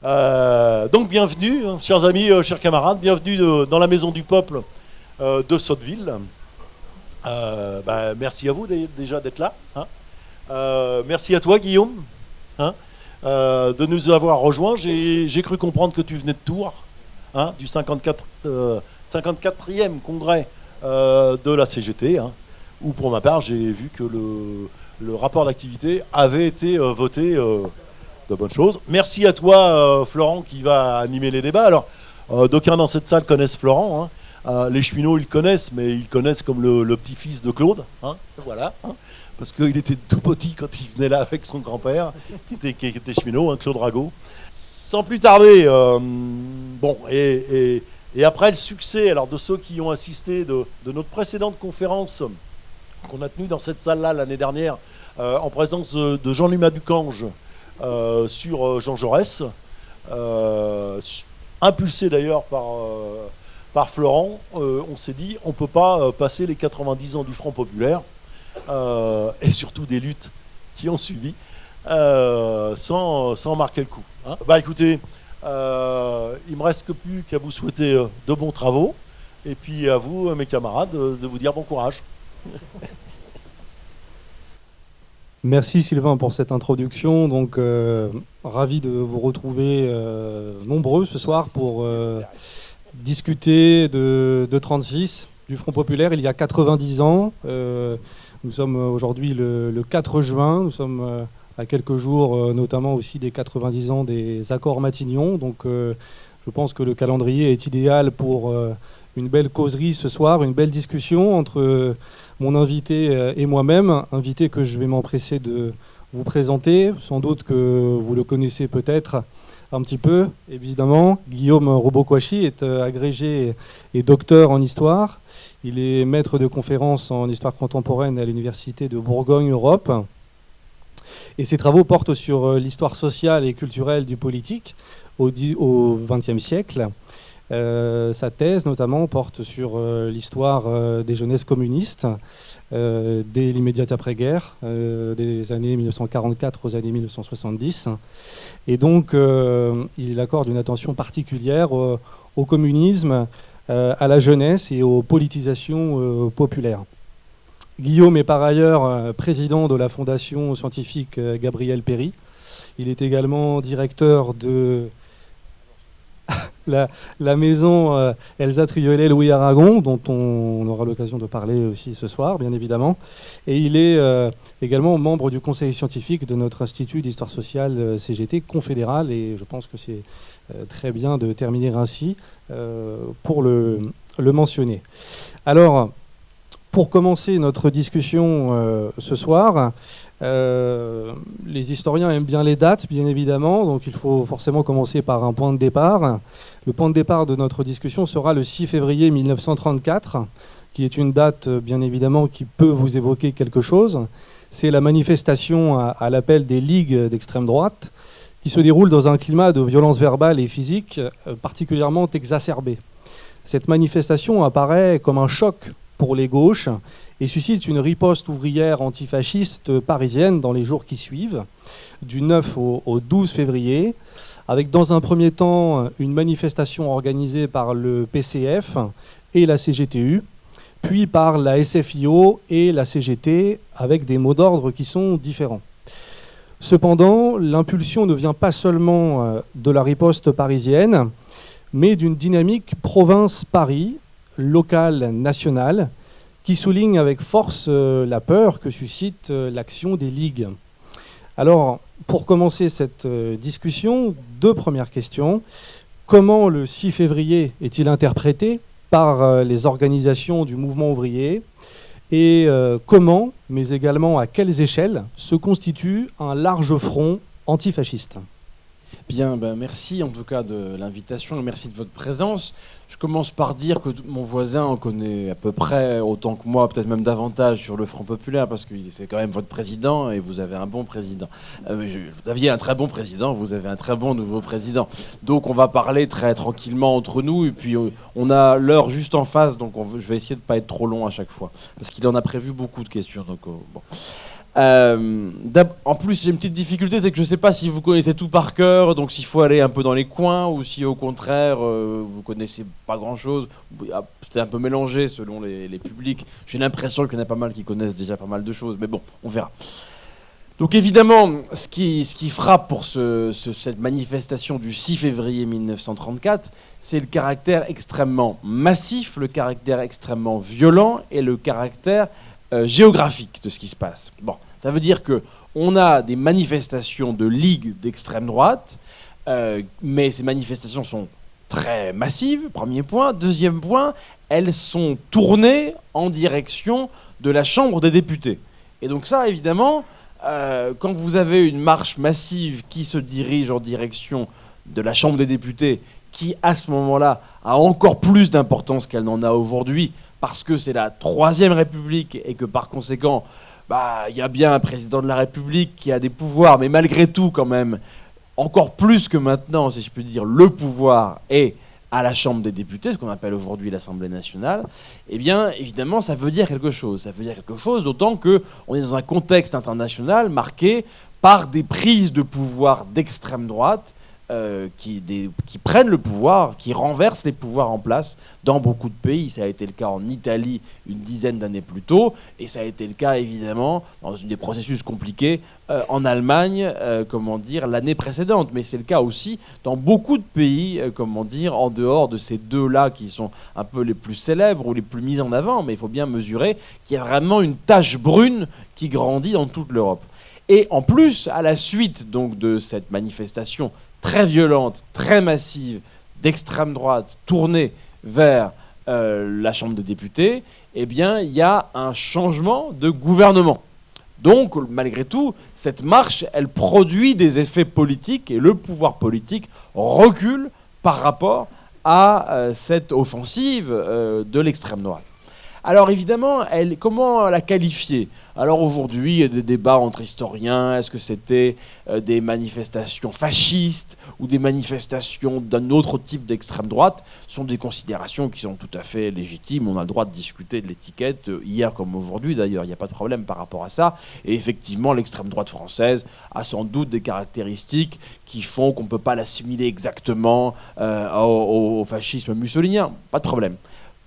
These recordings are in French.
Donc bienvenue, hein, chers amis, chers camarades, bienvenue dans la Maison du Peuple de Sotteville. Merci à vous déjà d'être là. Hein. Merci à toi Guillaume, hein, de nous avoir rejoints. J'ai cru comprendre que tu venais de Tours, hein, du 54e congrès de la CGT, hein, où pour ma part j'ai vu que le rapport d'activité avait été voté de bonnes choses. Merci à toi Florent qui va animer les débats. Alors d'aucuns dans cette salle connaissent Florent, hein. Les cheminots ils le connaissent, mais ils le connaissent comme le petit-fils de Claude, hein, voilà, hein, parce qu'il était tout petit quand il venait là avec son grand-père qui était cheminot, hein, Claude Rago. Sans plus tarder, et après le succès alors, de ceux qui ont assisté de notre précédente conférence qu'on a tenue dans cette salle-là l'année dernière, en présence de Jean-Luc Ducange sur Jean Jaurès, impulsé d'ailleurs par Florent, on s'est dit on ne peut pas passer les 90 ans du Front Populaire, et surtout des luttes qui ont suivi, sans marquer le coup. Hein. Écoutez, il ne me reste que plus qu'à vous souhaiter de bons travaux, et puis à vous, mes camarades, de vous dire bon courage. Merci Sylvain pour cette introduction. Donc, ravi de vous retrouver nombreux ce soir pour discuter de 36, du Front Populaire, il y a 90 ans. Nous sommes aujourd'hui le 4 juin, nous sommes à quelques jours notamment aussi des 90 ans des accords Matignon. Donc je pense que le calendrier est idéal pour une belle causerie ce soir, une belle discussion entre mon invité et moi-même, invité que je vais m'empresser de vous présenter. Sans doute que vous le connaissez peut-être un petit peu, évidemment. Guillaume Robocouachi est agrégé et docteur en histoire. Il est maître de conférences en histoire contemporaine à l'Université de Bourgogne-Europe. Et ses travaux portent sur l'histoire sociale et culturelle du politique au XXe siècle. Sa thèse, notamment, porte sur l'histoire des jeunesses communistes dès l'immédiate après-guerre, des années 1944 aux années 1970. Et donc, il accorde une attention particulière au communisme, à la jeunesse et aux politisations populaires. Guillaume est par ailleurs président de la fondation scientifique Gabriel Péri. Il est également directeur de la maison Elsa Triolet Louis Aragon, dont on aura l'occasion de parler aussi ce soir, bien évidemment. Et il est également membre du conseil scientifique de notre Institut d'histoire sociale CGT confédéral. Et je pense que c'est très bien de terminer ainsi pour le mentionner. Alors, pour commencer notre discussion ce soir, les historiens aiment bien les dates, bien évidemment, donc il faut forcément commencer par un point de départ. Le point de départ de notre discussion sera le 6 février 1934, qui est une date, bien évidemment, qui peut vous évoquer quelque chose. C'est la manifestation à l'appel des ligues d'extrême droite, qui se déroule dans un climat de violence verbale et physique particulièrement exacerbé. Cette manifestation apparaît comme un choc pour les gauches et suscite une riposte ouvrière antifasciste parisienne dans les jours qui suivent, du 9 au 12 février, avec dans un premier temps une manifestation organisée par le PCF et la CGTU, puis par la SFIO et la CGT, avec des mots d'ordre qui sont différents. Cependant, l'impulsion ne vient pas seulement de la riposte parisienne, mais d'une dynamique province-Paris, locale, nationale, qui souligne avec force la peur que suscite l'action des ligues. Alors, pour commencer cette discussion, deux premières questions. Comment le 6 février est-il interprété par les organisations du mouvement ouvrier ? Et comment, mais également à quelles échelles, se constitue un large front antifasciste ? Bien, merci en tout cas de l'invitation et merci de votre présence. Je commence par dire que mon voisin en connaît à peu près autant que moi, peut-être même davantage sur le Front Populaire, parce que c'est quand même votre président et vous avez un bon président. Vous aviez un très bon président, vous avez un très bon nouveau président. Donc on va parler très tranquillement entre nous et puis on a l'heure juste en face, donc je vais essayer de ne pas être trop long à chaque fois, parce qu'il en a prévu beaucoup de questions. Donc, bon. En plus, j'ai une petite difficulté, c'est que je ne sais pas si vous connaissez tout par cœur, donc s'il faut aller un peu dans les coins, ou si au contraire, vous connaissez pas grand-chose. C'était un peu mélangé selon les publics. J'ai l'impression qu'il y en a pas mal qui connaissent déjà pas mal de choses, mais bon, on verra. Donc évidemment, ce qui frappe pour cette manifestation du 6 février 1934, c'est le caractère extrêmement massif, le caractère extrêmement violent et le caractère géographique de ce qui se passe. Bon, ça veut dire qu'on a des manifestations de ligue d'extrême droite, mais ces manifestations sont très massives, premier point. Deuxième point, elles sont tournées en direction de la Chambre des députés. Et donc ça, évidemment, quand vous avez une marche massive qui se dirige en direction de la Chambre des députés, qui à ce moment-là a encore plus d'importance qu'elle n'en a aujourd'hui, parce que c'est la Troisième République et que par conséquent, il y a bien un président de la République qui a des pouvoirs, mais malgré tout quand même, encore plus que maintenant, si je peux dire, le pouvoir est à la Chambre des députés, ce qu'on appelle aujourd'hui l'Assemblée nationale, eh bien, évidemment, ça veut dire quelque chose. Ça veut dire quelque chose, d'autant qu'on est dans un contexte international marqué par des prises de pouvoir d'extrême droite qui prennent le pouvoir, qui renversent les pouvoirs en place dans beaucoup de pays. Ça a été le cas en Italie une dizaine d'années plus tôt, et ça a été le cas, évidemment, dans des processus compliqués en Allemagne, l'année précédente. Mais c'est le cas aussi dans beaucoup de pays, en dehors de ces deux-là qui sont un peu les plus célèbres ou les plus mis en avant. Mais il faut bien mesurer qu'il y a vraiment une tache brune qui grandit dans toute l'Europe. Et en plus, à la suite donc de cette manifestation très violente, très massive, d'extrême droite, tournée vers la Chambre des députés, eh bien, il y a un changement de gouvernement. Donc, malgré tout, cette marche, elle produit des effets politiques, et le pouvoir politique recule par rapport à cette offensive de l'extrême droite. Alors évidemment, comment la qualifier ? Alors aujourd'hui, il y a des débats entre historiens. Est-ce que c'était des manifestations fascistes ou des manifestations d'un autre type d'extrême droite ? Ce sont des considérations qui sont tout à fait légitimes. On a le droit de discuter de l'étiquette, hier comme aujourd'hui d'ailleurs. Il n'y a pas de problème par rapport à ça. Et effectivement, l'extrême droite française a sans doute des caractéristiques qui font qu'on ne peut pas l'assimiler exactement au fascisme mussolinien. Pas de problème.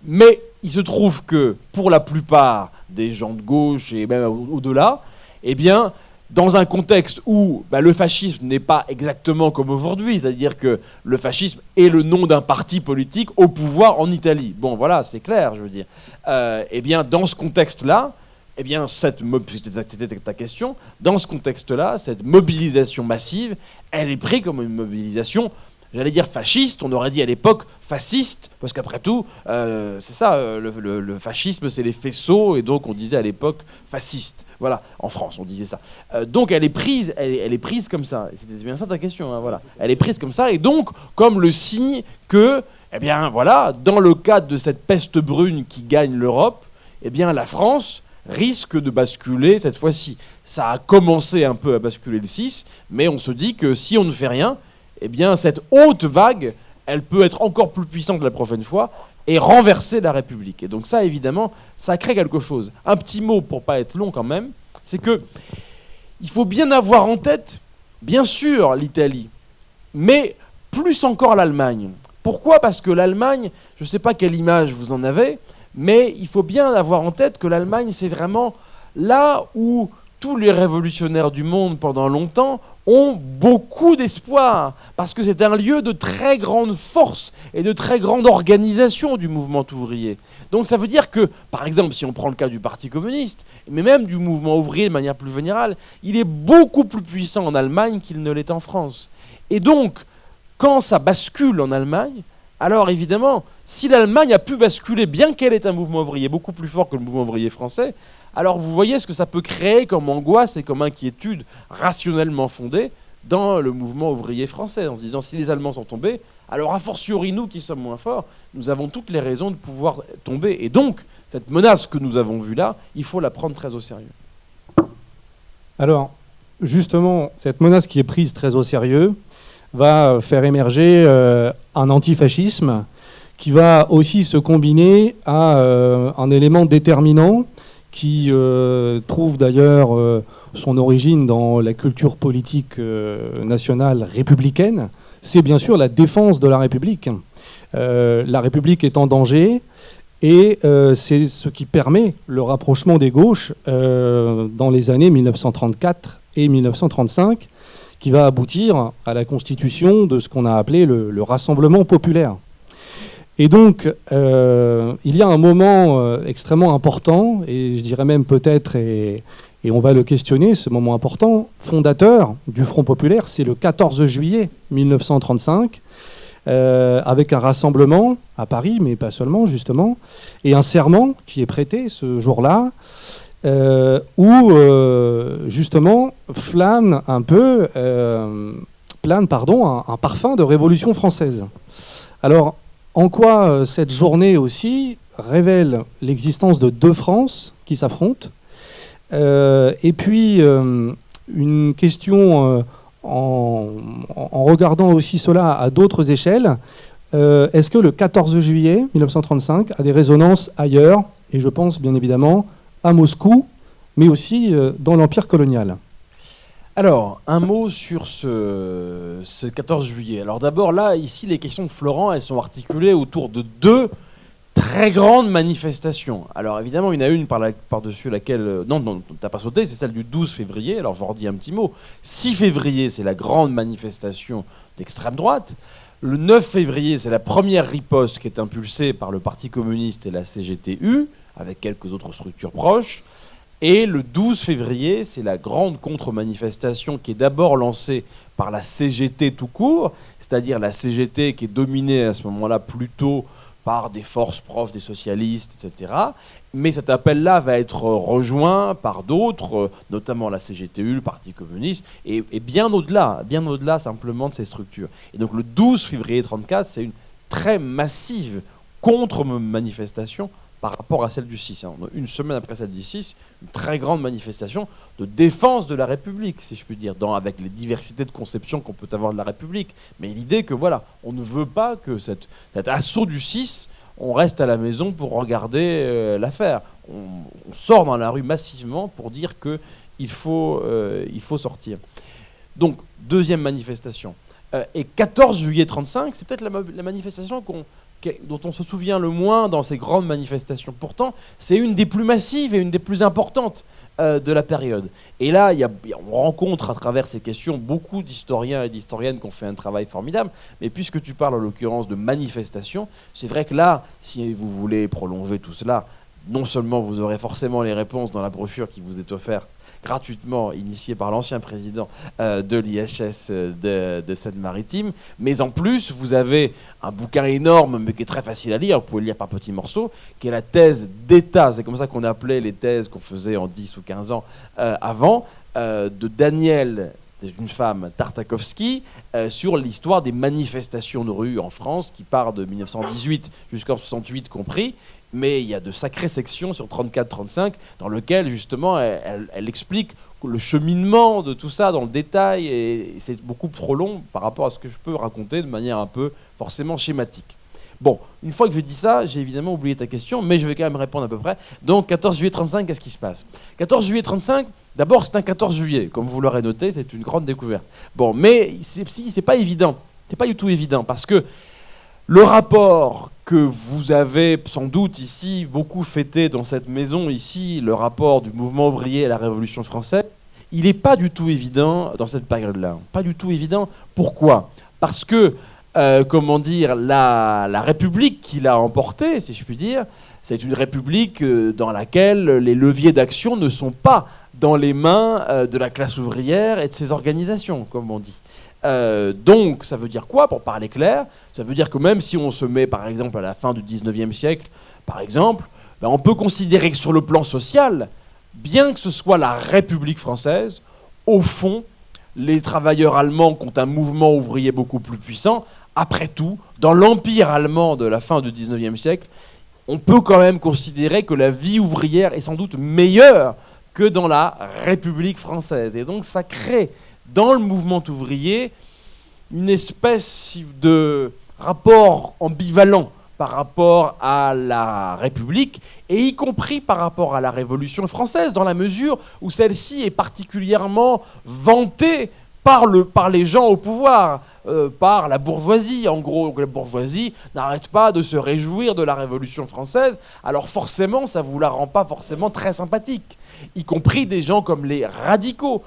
Mais il se trouve que pour la plupart des gens de gauche et même au-delà, eh bien, dans un contexte où le fascisme n'est pas exactement comme aujourd'hui, c'est-à-dire que le fascisme est le nom d'un parti politique au pouvoir en Italie. Bon, voilà, c'est clair, je veux dire. Eh bien, dans ce contexte-là, eh bien, c'était ta question, dans ce contexte-là, cette mobilisation massive, elle est prise comme une mobilisation, j'allais dire fasciste, on aurait dit à l'époque fasciste, parce qu'après tout, c'est ça, le fascisme, c'est les faisceaux, et donc on disait à l'époque fasciste. Voilà, en France, on disait ça. Donc elle est prise comme ça. C'était bien ça ta question, hein, voilà. Elle est prise comme ça, et donc comme le signe que, eh bien voilà, dans le cadre de cette peste brune qui gagne l'Europe, eh bien la France risque de basculer cette fois-ci. Ça a commencé un peu à basculer le 6, mais on se dit que si on ne fait rien, eh bien, cette haute vague, elle peut être encore plus puissante la prochaine fois et renverser la République. Et donc ça, évidemment, ça crée quelque chose. Un petit mot, pour pas être long quand même, c'est que il faut bien avoir en tête, bien sûr, l'Italie, mais plus encore l'Allemagne. Pourquoi ? Parce que l'Allemagne, je ne sais pas quelle image vous en avez, mais il faut bien avoir en tête que l'Allemagne, c'est vraiment là où tous les révolutionnaires du monde, pendant longtemps, ont beaucoup d'espoir, parce que c'est un lieu de très grande force et de très grande organisation du mouvement ouvrier. Donc ça veut dire que, par exemple, si on prend le cas du Parti communiste, mais même du mouvement ouvrier de manière plus générale, il est beaucoup plus puissant en Allemagne qu'il ne l'est en France. Et donc, quand ça bascule en Allemagne, alors évidemment, si l'Allemagne a pu basculer, bien qu'elle ait un mouvement ouvrier beaucoup plus fort que le mouvement ouvrier français, alors vous voyez ce que ça peut créer comme angoisse et comme inquiétude rationnellement fondée dans le mouvement ouvrier français, en se disant si les Allemands sont tombés, alors a fortiori nous qui sommes moins forts, nous avons toutes les raisons de pouvoir tomber. Et donc, cette menace que nous avons vue là, il faut la prendre très au sérieux. Alors, justement, cette menace qui est prise très au sérieux va faire émerger un antifascisme qui va aussi se combiner à un élément déterminant qui trouve d'ailleurs son origine dans la culture politique nationale républicaine, c'est bien sûr la défense de la République. La République est en danger, et c'est ce qui permet le rapprochement des gauches dans les années 1934 et 1935, qui va aboutir à la constitution de ce qu'on a appelé le Rassemblement populaire. Et donc, il y a un moment extrêmement important, et je dirais même peut-être, et on va le questionner, ce moment important, fondateur du Front populaire, c'est le 14 juillet 1935, avec un rassemblement à Paris, mais pas seulement, justement, et un serment qui est prêté ce jour-là, où, justement, plane un parfum de Révolution française. Alors, en quoi cette journée aussi révèle l'existence de deux France qui s'affrontent, et puis une question en regardant aussi cela à d'autres échelles, est-ce que le 14 juillet 1935 a des résonances ailleurs, et je pense bien évidemment à Moscou, mais aussi dans l'Empire colonial? Alors, un mot sur ce 14 juillet. Alors d'abord, là, ici, les questions de Florent, elles sont articulées autour de deux très grandes manifestations. Alors évidemment, il y en a une par-dessus laquelle... Non, t'as pas sauté, c'est celle du 12 février. Alors je vous redis un petit mot. 6 février, c'est la grande manifestation d'extrême droite. Le 9 février, c'est la première riposte qui est impulsée par le Parti communiste et la CGTU, avec quelques autres structures proches. Et le 12 février, c'est la grande contre-manifestation qui est d'abord lancée par la CGT tout court, c'est-à-dire la CGT qui est dominée à ce moment-là plutôt par des forces proches des socialistes, etc. Mais cet appel-là va être rejoint par d'autres, notamment la CGTU, le Parti communiste, et bien au-delà simplement de ces structures. Et donc le 12 février 1934, c'est une très massive contre-manifestation par rapport à celle du 6. Une semaine après celle du 6, une très grande manifestation de défense de la République, si je puis dire, avec les diversités de conceptions qu'on peut avoir de la République. Mais l'idée que, voilà, on ne veut pas que cet assaut du 6, on reste à la maison pour regarder l'affaire. On sort dans la rue massivement pour dire qu'il faut sortir. Donc, deuxième manifestation. Et 14 juillet 1935, c'est peut-être la manifestation dont on se souvient le moins dans ces grandes manifestations. Pourtant, c'est une des plus massives et une des plus importantes de la période. Et là, on rencontre à travers ces questions beaucoup d'historiens et d'historiennes qui ont fait un travail formidable. Mais puisque tu parles en l'occurrence de manifestations, c'est vrai que là, si vous voulez prolonger tout cela, non seulement vous aurez forcément les réponses dans la brochure qui vous est offerte gratuitement, initiée par l'ancien président de l'IHS de Seine-Maritime, mais en plus, vous avez un bouquin énorme, mais qui est très facile à lire, vous pouvez le lire par petits morceaux, qui est la thèse d'État, c'est comme ça qu'on appelait les thèses qu'on faisait en 10 ou 15 ans avant, de Daniel, d'une femme, Tartakovsky, sur l'histoire des manifestations de rue en France, qui part de 1918 jusqu'en 68 compris. Mais il y a de sacrées sections sur 34-35 dans lesquelles, justement, elle explique le cheminement de tout ça dans le détail, et c'est beaucoup trop long par rapport à ce que je peux raconter de manière un peu forcément schématique. Bon, une fois que j'ai dit ça, j'ai évidemment oublié ta question, mais je vais quand même répondre à peu près. Donc, 14 juillet 1935, qu'est-ce qui se passe? 14 juillet 1935, d'abord, c'est un 14 juillet, comme vous l'aurez noté, c'est une grande découverte. Bon, mais c'est pas évident, c'est pas du tout évident, parce que le rapport que vous avez sans doute ici beaucoup fêté dans cette maison, ici, le rapport du mouvement ouvrier à la Révolution française, il n'est pas du tout évident dans cette période-là. Pas du tout évident. Pourquoi? Parce que, la République qui l'a emportée, si je puis dire, c'est une République dans laquelle les leviers d'action ne sont pas dans les mains de la classe ouvrière et de ses organisations, comme on dit. Donc, ça veut dire quoi, pour parler clair? Ça veut dire que même si on se met, par exemple, à la fin du 19e siècle, par exemple, on peut considérer que sur le plan social, bien que ce soit la République française, au fond, les travailleurs allemands qui ont un mouvement ouvrier beaucoup plus puissant, après tout, dans l'empire allemand de la fin du 19e siècle, on peut quand même considérer que la vie ouvrière est sans doute meilleure que dans la République française. Et donc, ça crée dans le mouvement ouvrier une espèce de rapport ambivalent par rapport à la République, et y compris par rapport à la Révolution française, dans la mesure où celle-ci est particulièrement vantée par les gens au pouvoir, par la bourgeoisie. En gros, la bourgeoisie n'arrête pas de se réjouir de la Révolution française, alors forcément, ça ne vous la rend pas forcément très sympathique, y compris des gens comme les radicaux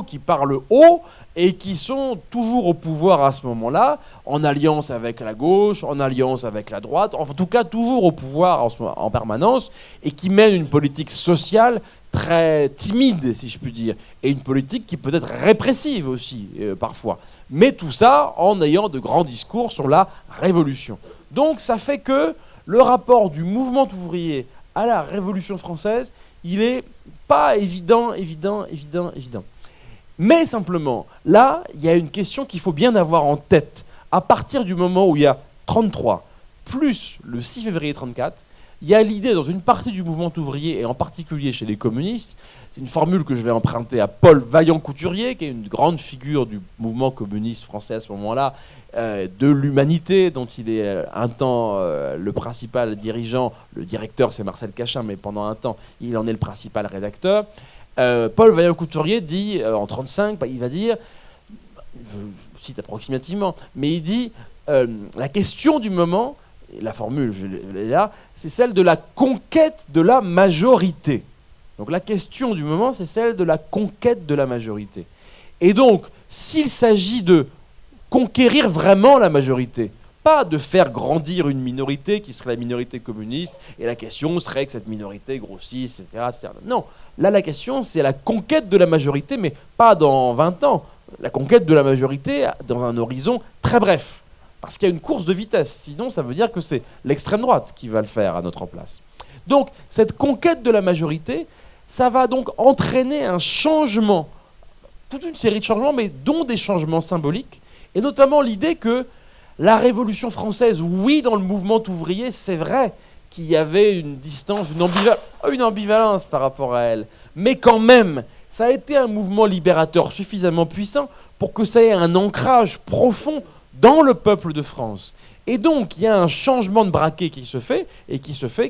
qui parlent haut et qui sont toujours au pouvoir à ce moment-là, en alliance avec la gauche, en alliance avec la droite, en tout cas toujours au pouvoir en permanence, et qui mènent une politique sociale très timide, si je puis dire, et une politique qui peut être répressive aussi, parfois. Mais tout ça en ayant de grands discours sur la révolution. Donc ça fait que le rapport du mouvement ouvrier à la Révolution française, il n'est pas évident. Mais simplement, là, il y a une question qu'il faut bien avoir en tête. À partir du moment où il y a 33, plus le 6 février 34, il y a l'idée dans une partie du mouvement ouvrier, et en particulier chez les communistes, c'est une formule que je vais emprunter à Paul Vaillant-Couturier, qui est une grande figure du mouvement communiste français à ce moment-là, de l'Humanité, dont il est un temps le principal dirigeant. Le directeur, c'est Marcel Cachin, mais pendant un temps, il en est le principal rédacteur. Paul Vaillant-Couturier dit, en 1935, il va dire, je cite approximativement, mais il dit la question du moment, et la formule, je l'ai là, c'est celle de la conquête de la majorité. Donc la question du moment, c'est celle de la conquête de la majorité. Et donc, s'il s'agit de conquérir vraiment la majorité, pas de faire grandir une minorité qui serait la minorité communiste, et la question serait que cette minorité grossisse, etc., etc. Non, là la question c'est la conquête de la majorité, mais pas dans 20 ans, la conquête de la majorité dans un horizon très bref. Parce qu'il y a une course de vitesse, sinon ça veut dire que c'est l'extrême droite qui va le faire à notre place. Donc cette conquête de la majorité, ça va donc entraîner un changement, toute une série de changements, mais dont des changements symboliques, et notamment l'idée que la Révolution française, oui, dans le mouvement ouvrier, c'est vrai qu'il y avait une distance, une ambivalence par rapport à elle, mais quand même, ça a été un mouvement libérateur suffisamment puissant pour que ça ait un ancrage profond dans le peuple de France. Et donc, il y a un changement de braquet qui se fait,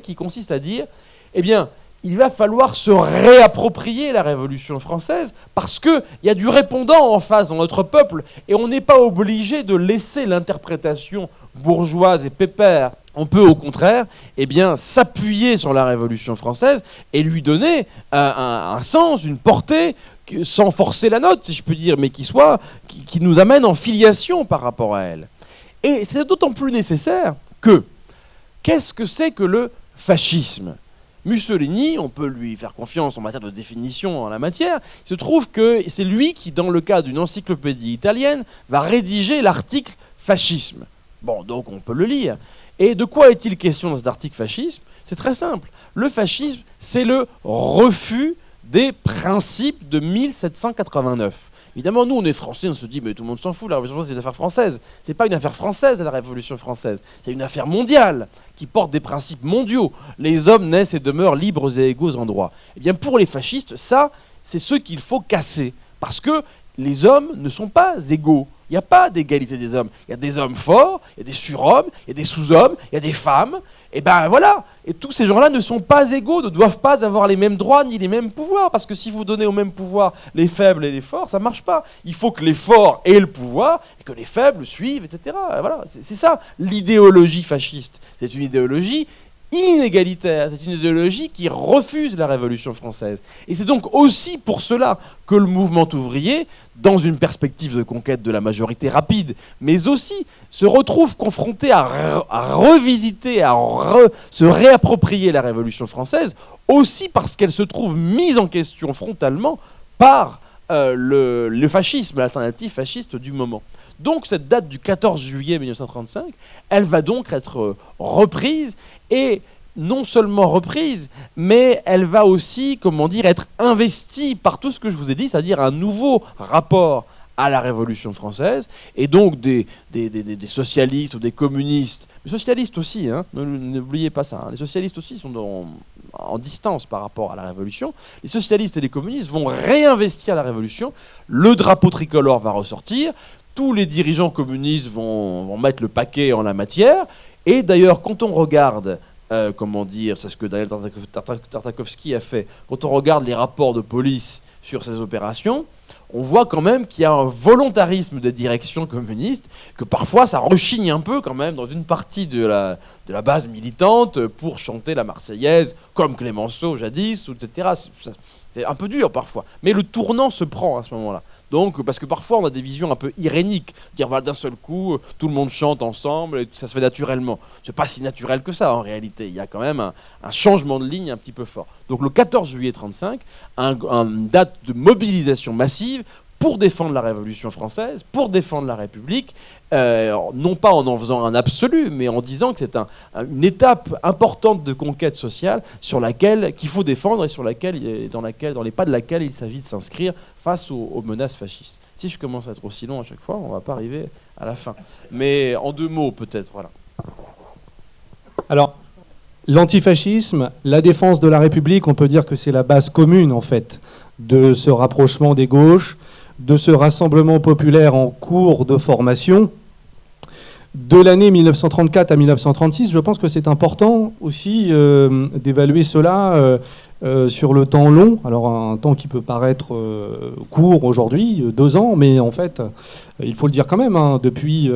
qui consiste à dire, eh bien, il va falloir se réapproprier la Révolution française, parce qu'il y a du répondant en face dans notre peuple, et on n'est pas obligé de laisser l'interprétation bourgeoise et pépère. On peut au contraire eh bien, s'appuyer sur la Révolution française et lui donner un sens, une portée, sans forcer la note, si je peux dire, mais qui nous amène en filiation par rapport à elle. Et c'est d'autant plus nécessaire que, qu'est-ce que c'est que le fascisme ? Mussolini, on peut lui faire confiance en matière de définition en la matière, il se trouve que c'est lui qui, dans le cas d'une encyclopédie italienne, va rédiger l'article « fascisme ». Bon, donc on peut le lire. Et de quoi est-il question dans cet article fascisme ? C'est très simple. Le fascisme, c'est le refus des principes de 1789. Évidemment, nous, on est français, on se dit, mais tout le monde s'en fout, la Révolution française, c'est une affaire française. C'est pas une affaire française, la Révolution française. C'est une affaire mondiale, qui porte des principes mondiaux. Les hommes naissent et demeurent libres et égaux en droit. Eh bien, pour les fascistes, ça, c'est ce qu'il faut casser. Parce que les hommes ne sont pas égaux. Il n'y a pas d'égalité des hommes. Il y a des hommes forts, il y a des surhommes, il y a des sous-hommes, il y a des femmes. Et ben voilà. Et tous ces gens-là ne sont pas égaux, ne doivent pas avoir les mêmes droits ni les mêmes pouvoirs. Parce que si vous donnez au même pouvoir les faibles et les forts, ça ne marche pas. Il faut que les forts aient le pouvoir et que les faibles suivent, etc. Voilà. C'est ça l'idéologie fasciste. C'est une idéologie inégalitaire, c'est une idéologie qui refuse la Révolution française. Et c'est donc aussi pour cela que le mouvement ouvrier, dans une perspective de conquête de la majorité rapide, mais aussi se retrouve confronté à revisiter, se réapproprier la Révolution française, aussi parce qu'elle se trouve mise en question frontalement par le fascisme, l'alternative fasciste du moment. Donc cette date du 14 juillet 1935, elle va donc être reprise, et non seulement reprise, mais elle va aussi, comment dire, être investie par tout ce que je vous ai dit, c'est-à-dire un nouveau rapport à la Révolution française, et donc des socialistes ou des communistes, les socialistes aussi, hein, n'oubliez pas ça, hein, les socialistes aussi sont en distance par rapport à la Révolution. Les socialistes et les communistes vont réinvestir la Révolution, le drapeau tricolore va ressortir, tous les dirigeants communistes vont mettre le paquet en la matière, Et d'ailleurs, quand on regarde, comment dire, c'est ce que Daniel Tartakovsky a fait, quand on regarde les rapports de police sur ces opérations, on voit quand même qu'il y a un volontarisme des directions communistes, que parfois ça rechigne un peu quand même dans une partie de la base militante pour chanter la Marseillaise, comme Clémenceau jadis, etc. C'est un peu dur parfois. Mais le tournant se prend à ce moment-là. Donc, parce que parfois on a des visions un peu iréniques, dire voilà, d'un seul coup, tout le monde chante ensemble et ça se fait naturellement. C'est pas si naturel que ça en réalité. Il y a quand même un changement de ligne un petit peu fort. Donc le 14 juillet 1935, une date de mobilisation massive pour défendre la Révolution française, pour défendre la République, non pas en faisant un absolu, mais en disant que c'est une étape importante de conquête sociale qu'il faut défendre et dans les pas de laquelle il s'agit de s'inscrire face aux menaces fascistes. Si je commence à être aussi long à chaque fois, on ne va pas arriver à la fin. Mais en 2 mots peut-être, voilà. Alors, l'antifascisme, la défense de la République, on peut dire que c'est la base commune en fait de ce rapprochement des gauches, de ce rassemblement populaire en cours de formation. De l'année 1934 à 1936, je pense que c'est important aussi d'évaluer cela sur le temps long. Alors un temps qui peut paraître court aujourd'hui, 2 ans, mais en fait, il faut le dire quand même, hein, depuis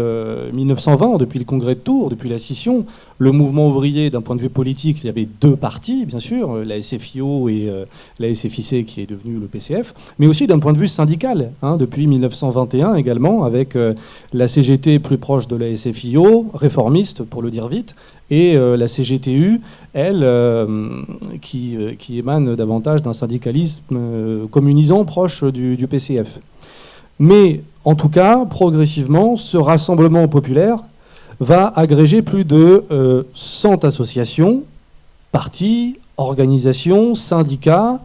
1920, depuis le congrès de Tours, depuis la scission, le mouvement ouvrier, d'un point de vue politique, il y avait 2 partis, bien sûr, la SFIO et la SFIC qui est devenue le PCF, mais aussi d'un point de vue syndical, hein, depuis 1921 également, avec la CGT plus proche de la SFIO, réformiste pour le dire vite, et la CGTU, elle, qui émane davantage d'un syndicalisme communisant proche du PCF. Mais en tout cas, progressivement, ce rassemblement populaire va agréger plus de 100 associations, partis, organisations, syndicats.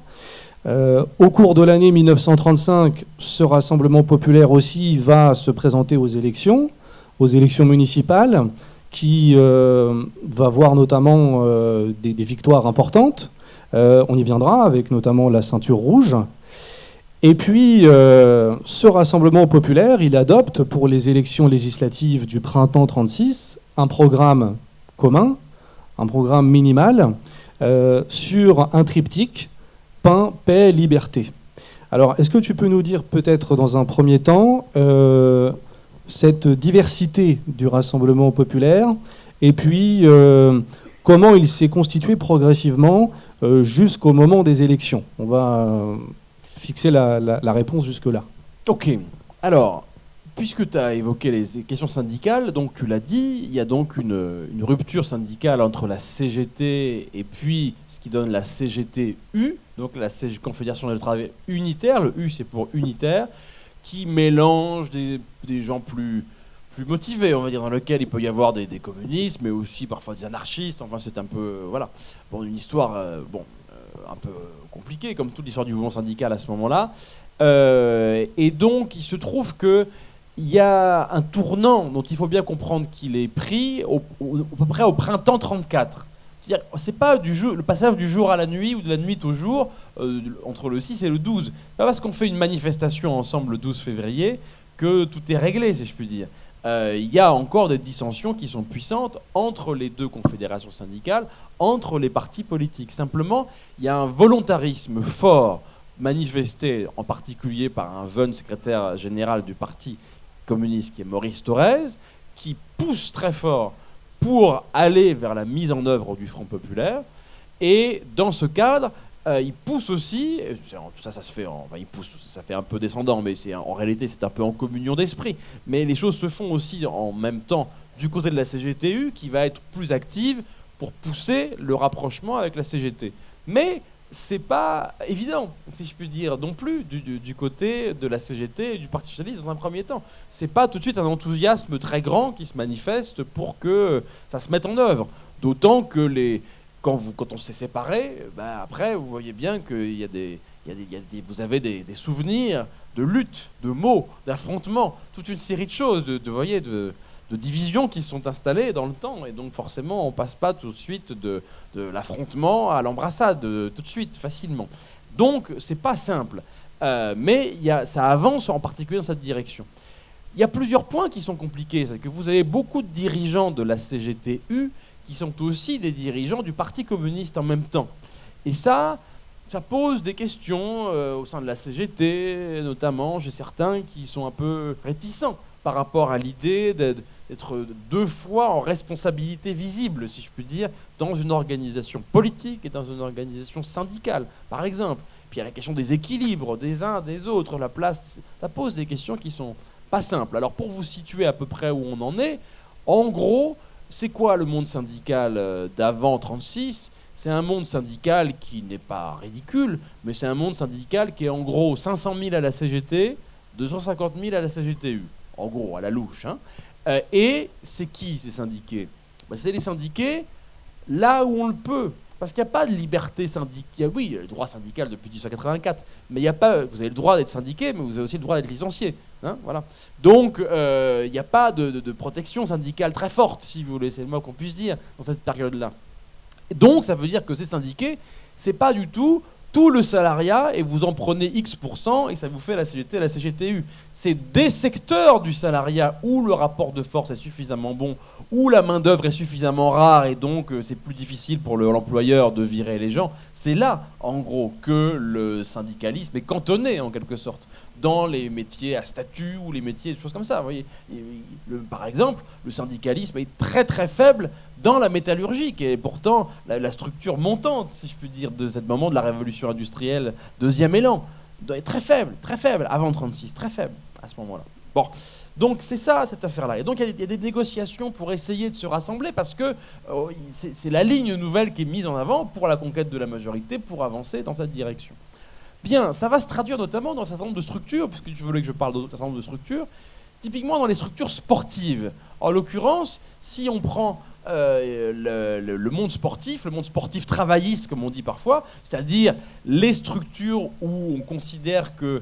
Au cours de l'année 1935, ce rassemblement populaire aussi va se présenter aux élections municipales, qui va voir notamment des victoires importantes. On y viendra, avec notamment la ceinture rouge. Et puis, ce rassemblement populaire, il adopte pour les élections législatives du printemps 1936 un programme commun, un programme minimal, sur un triptyque pain, paix, liberté. Alors, est-ce que tu peux nous dire peut-être dans un premier temps cette diversité du rassemblement populaire et puis comment il s'est constitué progressivement jusqu'au moment des élections? On va fixer la réponse jusque-là. Ok. Alors, puisque tu as évoqué les questions syndicales, donc tu l'as dit, il y a donc une rupture syndicale entre la CGT et puis ce qui donne la CGT-U, donc la Confédération du Travail Unitaire, le U c'est pour unitaire, qui mélange des gens plus motivés, on va dire, dans lequel il peut y avoir des communistes, mais aussi parfois des anarchistes. Enfin, c'est un peu, voilà, bon, une histoire, un peu compliquée, comme toute l'histoire du mouvement syndical à ce moment-là. Et donc, il se trouve que il y a un tournant dont il faut bien comprendre qu'il est pris à peu près au printemps 1934. C'est-à-dire, c'est pas le passage du jour à la nuit ou de la nuit au jour entre le 6 et le 12. C'est pas parce qu'on fait une manifestation ensemble le 12 février que tout est réglé, si je puis dire. Il y a encore des dissensions qui sont puissantes entre les 2 confédérations syndicales, entre les partis politiques. Simplement, il y a un volontarisme fort manifesté en particulier par un jeune secrétaire général du parti communiste qui est Maurice Thorez, qui pousse très fort pour aller vers la mise en œuvre du Front populaire. Et dans ce cadre, il pousse aussi, tout ça se fait, il pousse, ça fait un peu descendant, mais en réalité c'est un peu en communion d'esprit. Mais les choses se font aussi en même temps du côté de la CGTU, qui va être plus active pour pousser le rapprochement avec la CGT. Mais c'est pas évident, si je puis dire, non plus du côté de la CGT et du Parti socialiste dans un premier temps. C'est pas tout de suite un enthousiasme très grand qui se manifeste pour que ça se mette en œuvre. D'autant que quand on s'est séparés, après vous voyez bien qu'il y a vous avez des souvenirs de lutte, de mots, d'affrontements, toute une série de choses, de divisions qui sont installées dans le temps. Et donc forcément, on passe pas tout de suite de l'affrontement à l'embrassade, tout de suite, facilement. Donc c'est pas simple. Mais ça avance en particulier dans cette direction. il y a plusieurs points qui sont compliqués. C'est que vous avez beaucoup de dirigeants de la CGTU qui sont aussi des dirigeants du Parti communiste en même temps. Et ça pose des questions au sein de la CGT, notamment chez certains qui sont un peu réticents par rapport à l'idée d'être 2 fois en responsabilité visible, si je puis dire, dans une organisation politique et dans une organisation syndicale, par exemple. Puis il y a la question des équilibres des uns, des autres, la place, ça pose des questions qui sont pas simples. Alors pour vous situer à peu près où on en est, en gros, c'est quoi le monde syndical d'avant 36 ? C'est un monde syndical qui n'est pas ridicule, mais c'est un monde syndical qui est en gros 500 000 à la CGT, 250 000 à la CGTU, en gros, à la louche. Et c'est qui ces syndiqués ? C'est les syndiqués là où on le peut. Parce qu'il n'y a pas de liberté syndicale. Oui, il y a le droit syndical depuis 1884, mais il n'y a pas. Vous avez le droit d'être syndiqué, mais vous avez aussi le droit d'être licencié. Voilà. Donc, il n'y a pas de protection syndicale très forte, si vous voulez, c'est le mot qu'on puisse dire, dans cette période-là. Et donc, ça veut dire que ces syndiqués, c'est pas du tout le salariat, et vous en prenez X%, et ça vous fait la CGT et la CGTU. C'est des secteurs du salariat où le rapport de force est suffisamment bon, où la main-d'œuvre est suffisamment rare, et donc c'est plus difficile pour l'employeur de virer les gens. C'est là, en gros, que le syndicalisme est cantonné, en quelque sorte, dans les métiers à statut ou les métiers, des choses comme ça. Vous voyez, par exemple, le syndicalisme est très très faible dans la métallurgie, qui est pourtant la structure montante, si je puis dire, de ce moment de la révolution industrielle, deuxième élan, est très faible, avant 36, très faible à ce moment-là. Bon, donc c'est ça, cette affaire-là. Et donc il y a des négociations pour essayer de se rassembler, parce que c'est la ligne nouvelle qui est mise en avant pour la conquête de la majorité, pour avancer dans cette direction. Bien, ça va se traduire notamment dans un certain nombre de structures, puisque tu voulais que je parle d'un certain nombre de structures, typiquement dans les structures sportives. En l'occurrence, si on prend le monde sportif travailliste, comme on dit parfois, c'est-à-dire les structures où on considère que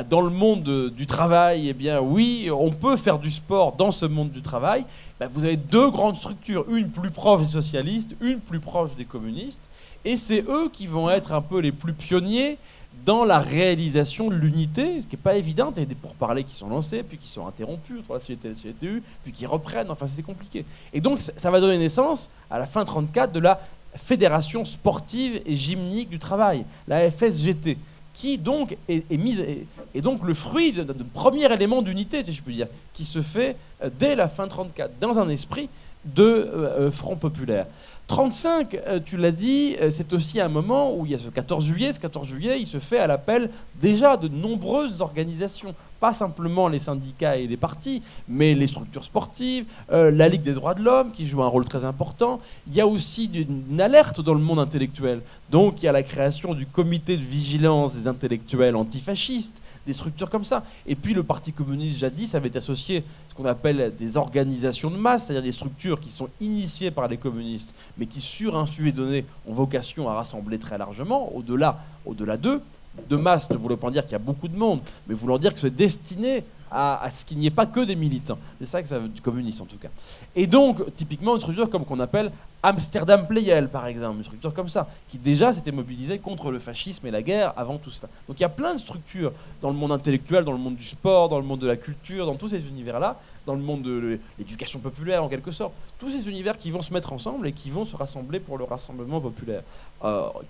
dans le monde du travail, eh bien oui, on peut faire du sport dans ce monde du travail, vous avez 2 grandes structures, une plus proche des socialistes, une plus proche des communistes, et c'est eux qui vont être un peu les plus pionniers dans la réalisation de l'unité, ce qui n'est pas évident. Il y a des pourparlers qui sont lancés, puis qui sont interrompus entre la CGT et la CGTU, puis qui reprennent, enfin c'est compliqué. Et donc ça va donner naissance, à la fin 1934, de la Fédération sportive et gymnique du travail, la FSGT, qui donc est donc le fruit de premier élément d'unité, si je puis dire, qui se fait dès la fin 1934, dans un esprit de Front populaire. 35, tu l'as dit, c'est aussi un moment où il y a ce 14 juillet. Ce 14 juillet, il se fait à l'appel déjà de nombreuses organisations. Pas simplement les syndicats et les partis, mais les structures sportives, la Ligue des droits de l'homme, qui joue un rôle très important. Il y a aussi une alerte dans le monde intellectuel. Donc il y a la création du comité de vigilance des intellectuels antifascistes, des structures comme ça. Et puis le Parti communiste, jadis, avait associé ce qu'on appelle des organisations de masse, c'est-à-dire des structures qui sont initiées par les communistes, mais qui, sur un sujet donné, ont vocation à rassembler très largement, au-delà d'eux. De masse ne voulant pas dire qu'il y a beaucoup de monde, mais voulant dire que c'est destiné à ce qu'il n'y ait pas que des militants. C'est ça que ça veut, du communiste en tout cas. Et donc, typiquement, une structure comme qu'on appelle Amsterdam Playel, par exemple, une structure comme ça, qui déjà s'était mobilisée contre le fascisme et la guerre avant tout cela. Donc il y a plein de structures dans le monde intellectuel, dans le monde du sport, dans le monde de la culture, dans tous ces univers-là, dans le monde de l'éducation populaire en quelque sorte, tous ces univers qui vont se mettre ensemble et qui vont se rassembler pour le rassemblement populaire,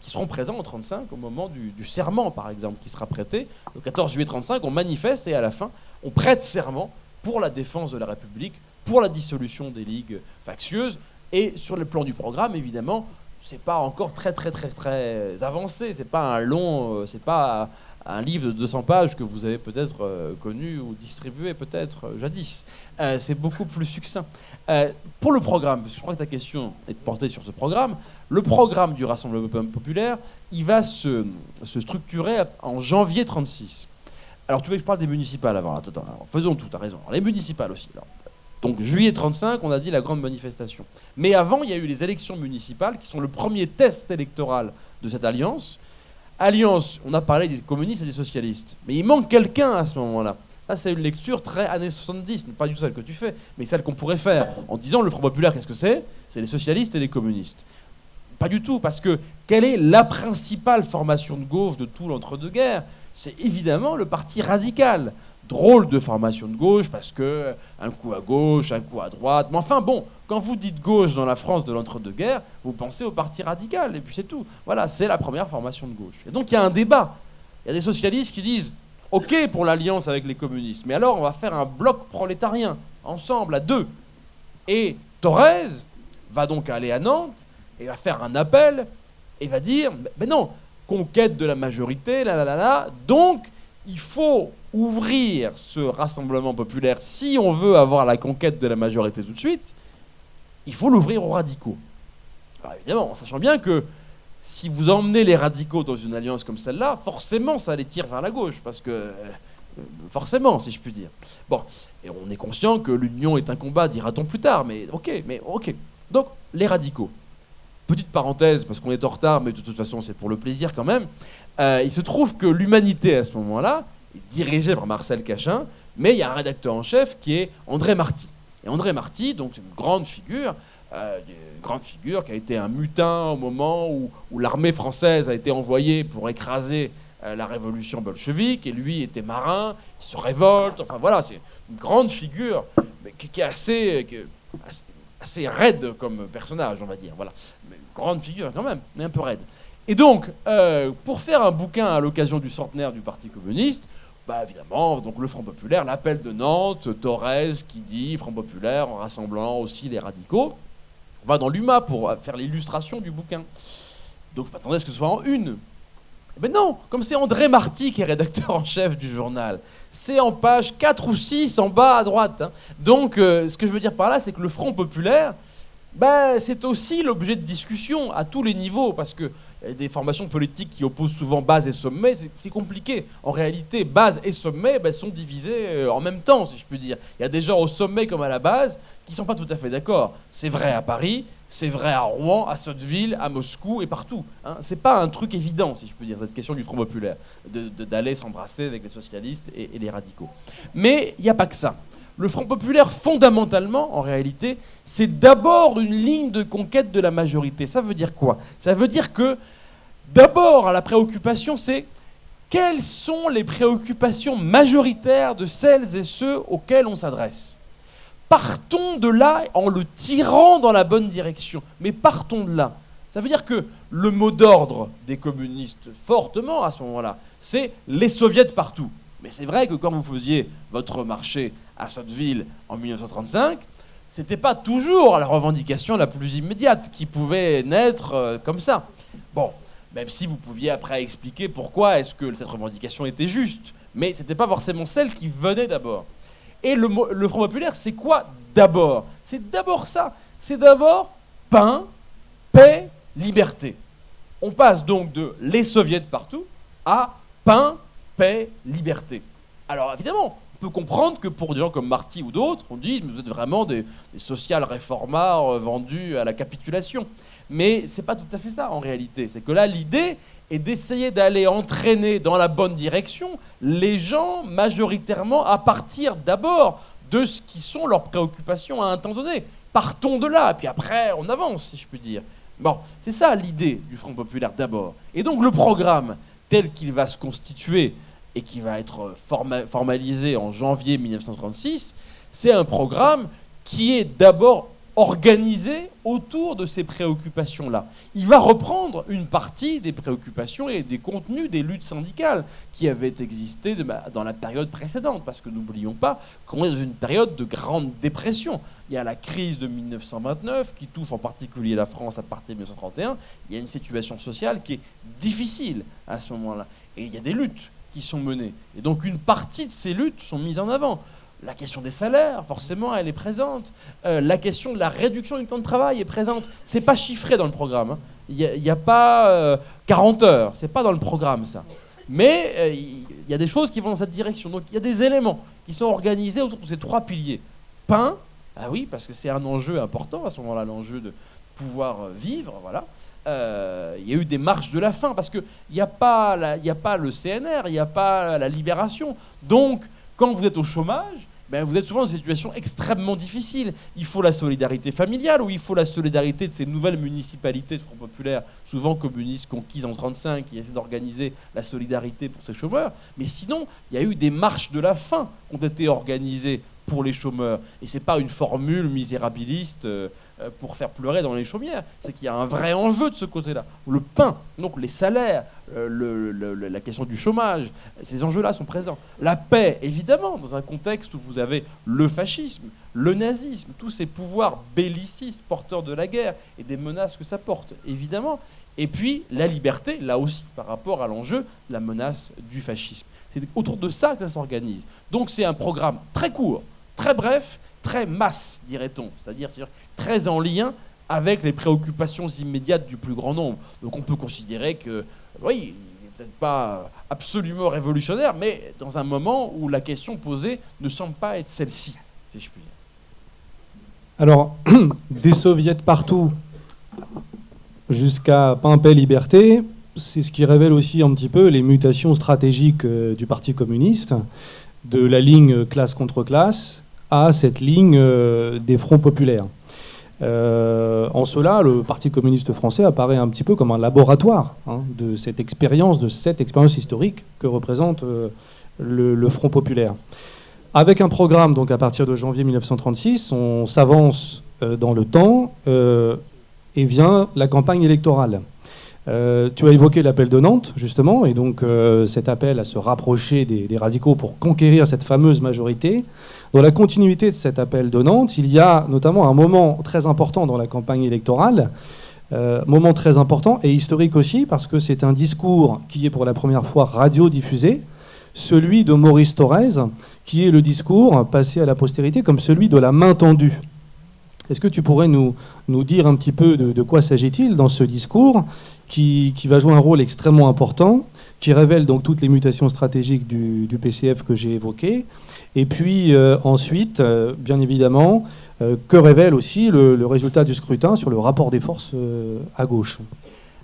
qui seront présents en 1935 au moment du serment par exemple, qui sera prêté. Le 14 juillet 1935, on manifeste et à la fin, on prête serment pour la défense de la République, pour la dissolution des ligues factieuses. Et sur le plan du programme, évidemment, c'est pas encore très avancé. C'est pas c'est pas un livre de 200 pages que vous avez peut-être connu ou distribué peut-être jadis. C'est beaucoup plus succinct. Pour le programme, parce que je crois que ta question est portée sur ce programme, le programme du Rassemblement populaire, il va se structurer en janvier 1936. Alors tu veux que je parle des municipales avant? Attends, faisons tout, t'as raison. Alors, les municipales aussi. Alors. Donc juillet 1935, on a dit la grande manifestation. Mais avant, il y a eu les élections municipales qui sont le premier test électoral de cette alliance. Alliance, on a parlé des communistes et des socialistes. Mais il manque quelqu'un à ce moment-là. Là, c'est une lecture très années 70, pas du tout celle que tu fais, mais celle qu'on pourrait faire en disant le Front populaire, qu'est-ce que c'est? C'est les socialistes et les communistes. Pas du tout, parce que quelle est la principale formation de gauche de tout l'entre-deux-guerres? C'est évidemment le parti radical drôle de formation de gauche, parce que un coup à gauche, un coup à droite. Mais enfin bon, quand vous dites gauche dans la France de l'entre-deux-guerres, vous pensez au Parti radical, et puis c'est tout. Voilà, c'est la première formation de gauche. Et donc il y a un débat. Il y a des socialistes qui disent « Ok pour l'alliance avec les communistes, mais alors on va faire un bloc prolétarien, ensemble, à deux. » Et Thorez va donc aller à Nantes, et va faire un appel, et va dire « Mais non, conquête de la majorité, donc il faut ouvrir ce rassemblement populaire. Si on veut avoir la conquête de la majorité tout de suite, il faut l'ouvrir aux radicaux. » Alors évidemment, en sachant bien que si vous emmenez les radicaux dans une alliance comme celle-là, forcément ça les tire vers la gauche, parce que forcément, si je puis dire. Bon, et on est conscient que l'union est un combat, dira-t-on plus tard, mais ok. Donc, les radicaux. Petite parenthèse, parce qu'on est en retard, mais de toute façon c'est pour le plaisir quand même. Il se trouve que l'Humanité, à ce moment-là, est dirigée par Marcel Cachin, mais il y a un rédacteur en chef qui est André Marty. Et André Marty, donc c'est une grande figure qui a été un mutin au moment où l'armée française a été envoyée pour écraser la révolution bolchevique, et lui était marin, il se révolte, enfin voilà, c'est une grande figure mais qui est assez raide comme personnage, on va dire, voilà. Mais une grande figure quand même, mais un peu raide. Et donc, pour faire un bouquin à l'occasion du centenaire du Parti communiste, bah évidemment, donc le Front populaire, l'appel de Nantes, Thorez qui dit Front populaire en rassemblant aussi les radicaux, on va dans l'UMA pour faire l'illustration du bouquin. Donc je m'attendais à ce que ce soit en une. Mais non, comme c'est André Marty qui est rédacteur en chef du journal, c'est en page 4 ou 6 en bas à droite. Hein. Donc ce que je veux dire par là, c'est que le Front populaire, c'est aussi l'objet de discussion à tous les niveaux, parce que y a des formations politiques qui opposent souvent base et sommet, c'est compliqué. En réalité, base et sommet sont divisés en même temps, si je puis dire. Il y a des gens au sommet comme à la base qui ne sont pas tout à fait d'accord. C'est vrai à Paris, c'est vrai à Rouen, à Sotteville, à Moscou et partout. Hein. C'est pas un truc évident, si je peux dire, cette question du Front populaire, d'aller s'embrasser avec les socialistes et les radicaux. Mais il n'y a pas que ça. Le Front populaire, fondamentalement, en réalité, c'est d'abord une ligne de conquête de la majorité. Ça veut dire quoi? Ça veut dire que, d'abord, la préoccupation, c'est quelles sont les préoccupations majoritaires de celles et ceux auxquels on s'adresse. Partons de là en le tirant dans la bonne direction. Mais partons de là. Ça veut dire que le mot d'ordre des communistes, fortement à ce moment-là, c'est les soviets partout. Mais c'est vrai que quand vous faisiez votre marché à Sotteville en 1935, c'était pas toujours la revendication la plus immédiate qui pouvait naître comme ça. Bon, même si vous pouviez après expliquer pourquoi est-ce que cette revendication était juste, mais c'était pas forcément celle qui venait d'abord. Et le Front populaire, c'est quoi d'abord? C'est d'abord ça. C'est d'abord pain, paix, liberté. On passe donc de les soviets partout à pain, paix, liberté. Alors évidemment, on peut comprendre que pour des gens comme Marty ou d'autres, on dise mais vous êtes vraiment des social réformeurs vendus à la capitulation. Mais c'est pas tout à fait ça en réalité. C'est que là, l'idée est d'essayer d'aller entraîner dans la bonne direction les gens majoritairement à partir d'abord de ce qui sont leurs préoccupations à un temps donné. Partons de là, et puis après on avance, si je puis dire. Bon, c'est ça l'idée du Front populaire d'abord. Et donc le programme tel qu'il va se constituer et qui va être formalisé en janvier 1936, c'est un programme qui est d'abord organisé autour de ces préoccupations-là. Il va reprendre une partie des préoccupations et des contenus des luttes syndicales qui avaient existé dans la période précédente, parce que n'oublions pas qu'on est dans une période de grande dépression. Il y a la crise de 1929 qui touche en particulier la France à partir de 1931. Il y a une situation sociale qui est difficile à ce moment-là. Et il y a des luttes qui sont menées. Et donc une partie de ces luttes sont mises en avant. La question des salaires, forcément, elle est présente. La question de la réduction du temps de travail est présente. C'est pas chiffré dans le programme. Hein. Il n'y a pas 40 heures. C'est pas dans le programme, ça. Mais il y a des choses qui vont dans cette direction. Donc il y a des éléments qui sont organisés autour de ces trois piliers. Pain, ah oui, parce que c'est un enjeu important à ce moment-là, l'enjeu de pouvoir vivre, voilà. Il y a eu des marches de la faim, parce qu'il n'y a pas le CNR, il n'y a pas la libération. Donc, quand vous êtes au chômage, ben vous êtes souvent dans une situation extrêmement difficile. Il faut la solidarité familiale ou il faut la solidarité de ces nouvelles municipalités de Front Populaire, souvent communistes conquises en 1935, qui essaient d'organiser la solidarité pour ces chômeurs. Mais sinon, il y a eu des marches de la faim qui ont été organisées pour les chômeurs. Et ce n'est pas une formule misérabiliste pour faire pleurer dans les chaumières. C'est qu'il y a un vrai enjeu de ce côté-là. Le pain, donc les salaires, la question du chômage, ces enjeux-là sont présents. La paix, évidemment, dans un contexte où vous avez le fascisme, le nazisme, tous ces pouvoirs bellicistes porteurs de la guerre et des menaces que ça porte, évidemment. Et puis la liberté, là aussi, par rapport à l'enjeu, la menace du fascisme. C'est autour de ça que ça s'organise. Donc c'est un programme très court, très bref, très masse, dirait-on, c'est-à-dire très en lien avec les préoccupations immédiates du plus grand nombre. Donc on peut considérer que, oui, il n'est peut-être pas absolument révolutionnaire, mais dans un moment où la question posée ne semble pas être celle-ci, si je puis dire. Alors, des soviets partout jusqu'à pain, paix, liberté, c'est ce qui révèle aussi un petit peu les mutations stratégiques du Parti communiste, de la ligne classe contre classe à cette ligne des fronts populaires. En cela, le Parti communiste français apparaît un petit peu comme un laboratoire de cette expérience historique que représente le Front populaire. Avec un programme, donc à partir de janvier 1936, on s'avance dans le temps et vient la campagne électorale. Tu as évoqué l'appel de Nantes, justement, et donc cet appel à se rapprocher des radicaux pour conquérir cette fameuse majorité. Dans la continuité de cet appel de Nantes, il y a notamment un moment très important dans la campagne électorale, moment très important et historique aussi, parce que c'est un discours qui est pour la première fois radiodiffusé, celui de Maurice Thorez, qui est le discours passé à la postérité comme celui de la main tendue. Est-ce que tu pourrais nous dire un petit peu de quoi s'agit-il dans ce discours qui va jouer un rôle extrêmement important, qui révèle donc toutes les mutations stratégiques du PCF que j'ai évoquées, et puis ensuite, bien évidemment, que révèle aussi le résultat du scrutin sur le rapport des forces à gauche.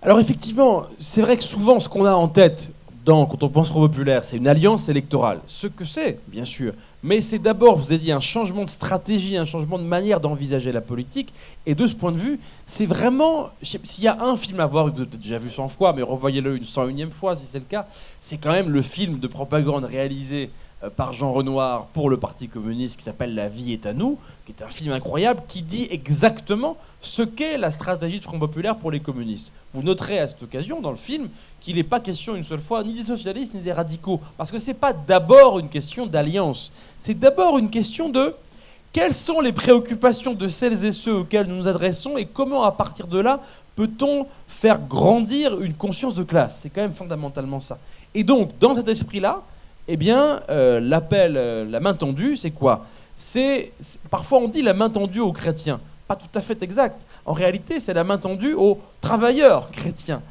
Alors effectivement, c'est vrai que souvent ce qu'on a en tête quand on pense Front populaire, c'est une alliance électorale. Ce que c'est, bien sûr. Mais c'est d'abord, je vous ai dit, un changement de stratégie, un changement de manière d'envisager la politique. Et de ce point de vue, c'est vraiment... S'il y a un film à voir, que vous avez peut-être déjà vu 100 fois, mais revoyez-le une 101e fois si c'est le cas, c'est quand même le film de propagande réalisé par Jean Renoir pour le Parti communiste qui s'appelle La vie est à nous, qui est un film incroyable, qui dit exactement ce qu'est la stratégie de Front populaire pour les communistes. Vous noterez à cette occasion, dans le film, qu'il n'est pas question une seule fois ni des socialistes ni des radicaux. Parce que ce n'est pas d'abord une question d'alliance. C'est d'abord une question de quelles sont les préoccupations de celles et ceux auxquels nous nous adressons et comment, à partir de là, peut-on faire grandir une conscience de classe. C'est quand même fondamentalement ça. Et donc, dans cet esprit-là, eh bien, l'appel, la main tendue, c'est quoi ? Parfois, on dit la main tendue aux chrétiens. Pas tout à fait exact. En réalité, c'est la main tendue aux travailleurs chrétiens.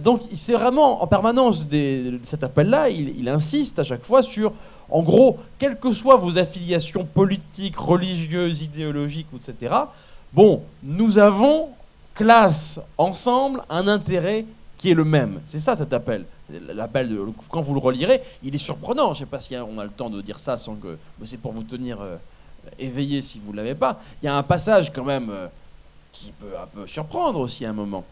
Donc, c'est vraiment en permanence de cet appel-là, il insiste à chaque fois sur, en gros, quelles que soient vos affiliations politiques, religieuses, idéologiques, etc., bon, nous avons, classe, ensemble, un intérêt qui est le même. C'est ça cet appel. L'appel, quand vous le relirez, il est surprenant. Je ne sais pas si on a le temps de dire ça sans que... Mais c'est pour vous tenir éveillé si vous ne l'avez pas. Il y a un passage quand même qui peut un peu surprendre aussi à un moment.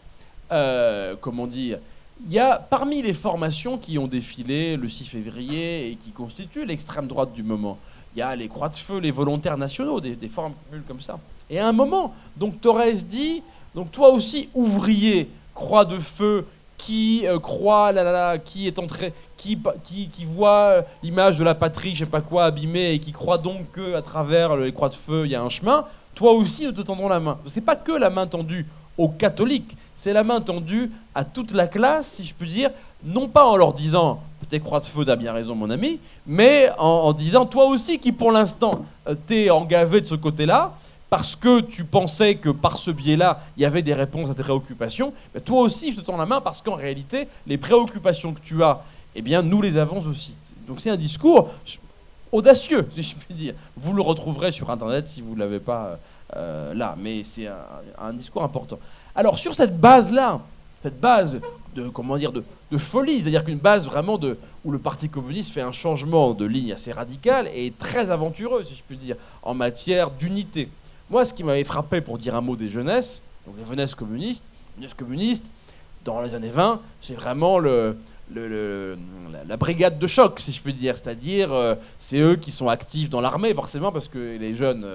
Comment dire ? Il y a parmi les formations qui ont défilé le 6 février et qui constituent l'extrême droite du moment, il y a les Croix de Feu, les volontaires nationaux, des formules comme ça. Et à un moment, donc Thorez dit, donc toi aussi ouvrier, Croix de Feu, qui croit, qui est entré, qui voit l'image de la patrie, je sais pas quoi, abîmée, et qui croit donc qu'à travers les Croix de Feu, il y a un chemin, toi aussi nous te tendons la main. C'est pas que la main tendue aux catholiques, c'est la main tendue à toute la classe, si je puis dire, non pas en leur disant « T'es Croix de Feu, t'as bien raison mon ami », mais en disant « Toi aussi qui pour l'instant t'es engavé de ce côté-là », parce que tu pensais que par ce biais-là, il y avait des réponses à tes préoccupations, mais toi aussi, je te tends la main parce qu'en réalité, les préoccupations que tu as, eh bien, nous les avons aussi. Donc c'est un discours audacieux, si je puis dire. Vous le retrouverez sur Internet si vous ne l'avez pas là, mais c'est un discours important. Alors sur cette base-là, cette base de folie, c'est-à-dire qu'une base vraiment où le Parti communiste fait un changement de ligne assez radical et très aventureux, si je puis dire, en matière d'unité. Moi, ce qui m'avait frappé, pour dire un mot des jeunesses, donc les jeunesses communistes, dans les années 20, c'est vraiment la brigade de choc, si je puis dire. C'est-à-dire, c'est eux qui sont actifs dans l'armée, forcément, parce que les jeunes,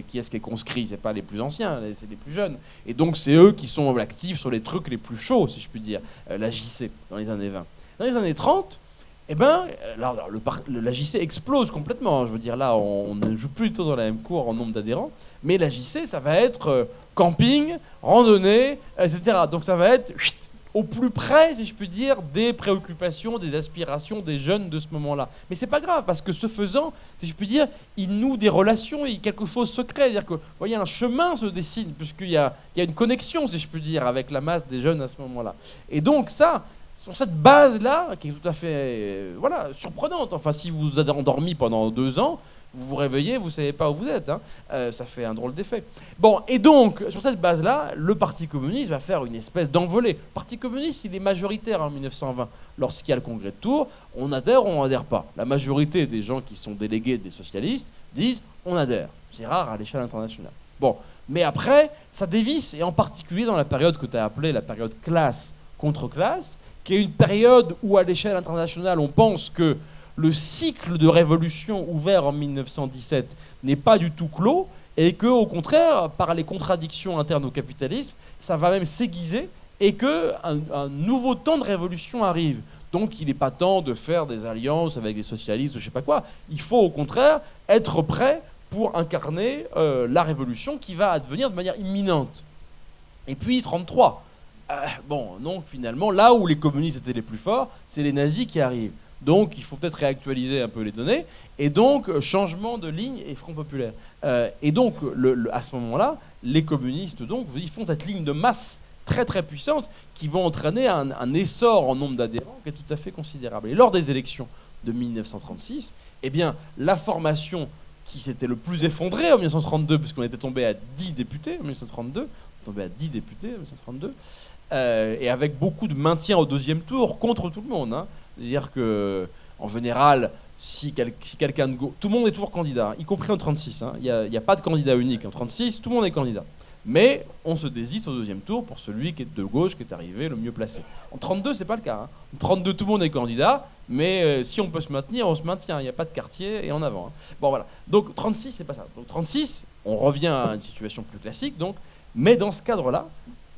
qui est-ce qui est conscrit, c'est pas les plus anciens, c'est les plus jeunes. Et donc, c'est eux qui sont actifs sur les trucs les plus chauds, si je puis dire, la JC, dans les années 20. Dans les années 30, eh ben, la JC explose complètement. Je veux dire, là, on ne joue plus du tout dans la même cour en nombre d'adhérents, mais la JC, ça va être camping, randonnée, etc. Donc, ça va être au plus près, si je puis dire, des préoccupations, des aspirations des jeunes de ce moment-là. Mais c'est pas grave, parce que ce faisant, si je puis dire, ils nouent des relations et quelque chose se crée. C'est-à-dire que, vous voyez, un chemin se dessine, puisqu'il y a une connexion, si je puis dire, avec la masse des jeunes à ce moment-là. Et donc ça, sur cette base-là, qui est tout à fait surprenante, enfin, si vous vous êtes endormi pendant 2 ans, vous vous réveillez, vous ne savez pas où vous êtes. Ça fait un drôle d'effet. Bon, et donc, sur cette base-là, le Parti communiste va faire une espèce d'envolée. Le Parti communiste, il est majoritaire en 1920. Lorsqu'il y a le congrès de Tours, on adhère ou on n'adhère pas. La majorité des gens qui sont délégués des socialistes disent on adhère. C'est rare à l'échelle internationale. Bon, mais après, ça dévisse, et en particulier dans la période que tu as appelée la période classe contre classe, qui est une période où, à l'échelle internationale, on pense que le cycle de révolution ouvert en 1917 n'est pas du tout clos et que, au contraire, par les contradictions internes au capitalisme, ça va même s'aiguiser et qu'un nouveau temps de révolution arrive. Donc il n'est pas temps de faire des alliances avec des socialistes ou je ne sais pas quoi. Il faut au contraire être prêt pour incarner la révolution qui va advenir de manière imminente. Et puis 1933. Donc finalement, là où les communistes étaient les plus forts, c'est les nazis qui arrivent. Donc il faut peut-être réactualiser un peu les données. Et donc changement de ligne et Front populaire. Et donc à ce moment-là, les communistes donc, ils font cette ligne de masse très très puissante qui vont entraîner un essor en nombre d'adhérents qui est tout à fait considérable. Et lors des élections de 1936, eh bien, la formation qui s'était le plus effondrée en 1932, puisqu'on était tombé à 10 députés en 1932, tombé à 10 députés en 1932, et avec beaucoup de maintien au deuxième tour contre tout le monde. C'est-à-dire qu'en général, si quelqu'un de gauche... Tout le monde est toujours candidat, y compris en 1936. Il n'y a pas de candidat unique. En 1936, tout le monde est candidat. Mais on se désiste au deuxième tour pour celui qui est de gauche, qui est arrivé le mieux placé. En 1932, c'est pas le cas. En 1932, tout le monde est candidat, mais si on peut se maintenir, on se maintient. Il n'y a pas de quartier et en avant. Bon, voilà. Donc 1936, c'est pas ça. Donc 1936, on revient à une situation plus classique. Donc, mais dans ce cadre-là,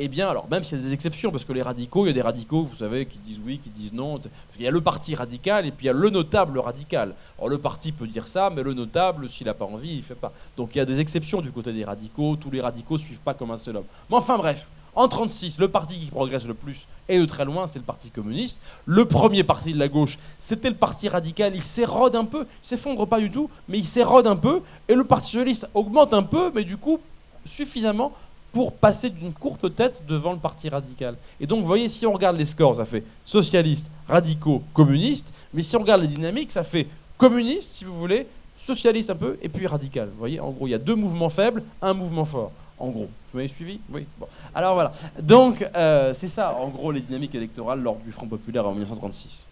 eh bien, alors, même s'il y a des exceptions, parce que les radicaux, il y a des radicaux, vous savez, qui disent oui, qui disent non. Il y a le parti radical et puis il y a le notable radical. Alors, le parti peut dire ça, mais le notable, s'il n'a pas envie, il ne fait pas. Donc, il y a des exceptions du côté des radicaux. Tous les radicaux ne suivent pas comme un seul homme. Mais enfin, bref, en 1936, le parti qui progresse le plus, et de très loin, c'est le Parti communiste. Le premier parti de la gauche, c'était le Parti radical. Il s'érode un peu, il ne s'effondre pas du tout, mais il s'érode un peu. Et le Parti socialiste augmente un peu, mais du coup, suffisamment pour passer d'une courte tête devant le Parti radical. Et donc, vous voyez, si on regarde les scores, ça fait socialistes, radicaux, communistes. Mais si on regarde les dynamiques, ça fait communiste, si vous voulez, socialiste un peu, et puis radical. Vous voyez, en gros, il y a 2 mouvements faibles, un mouvement fort. En gros. Vous m'avez suivi ? Oui. Bon. Alors voilà. Donc, c'est ça, en gros, les dynamiques électorales lors du Front populaire en 1936.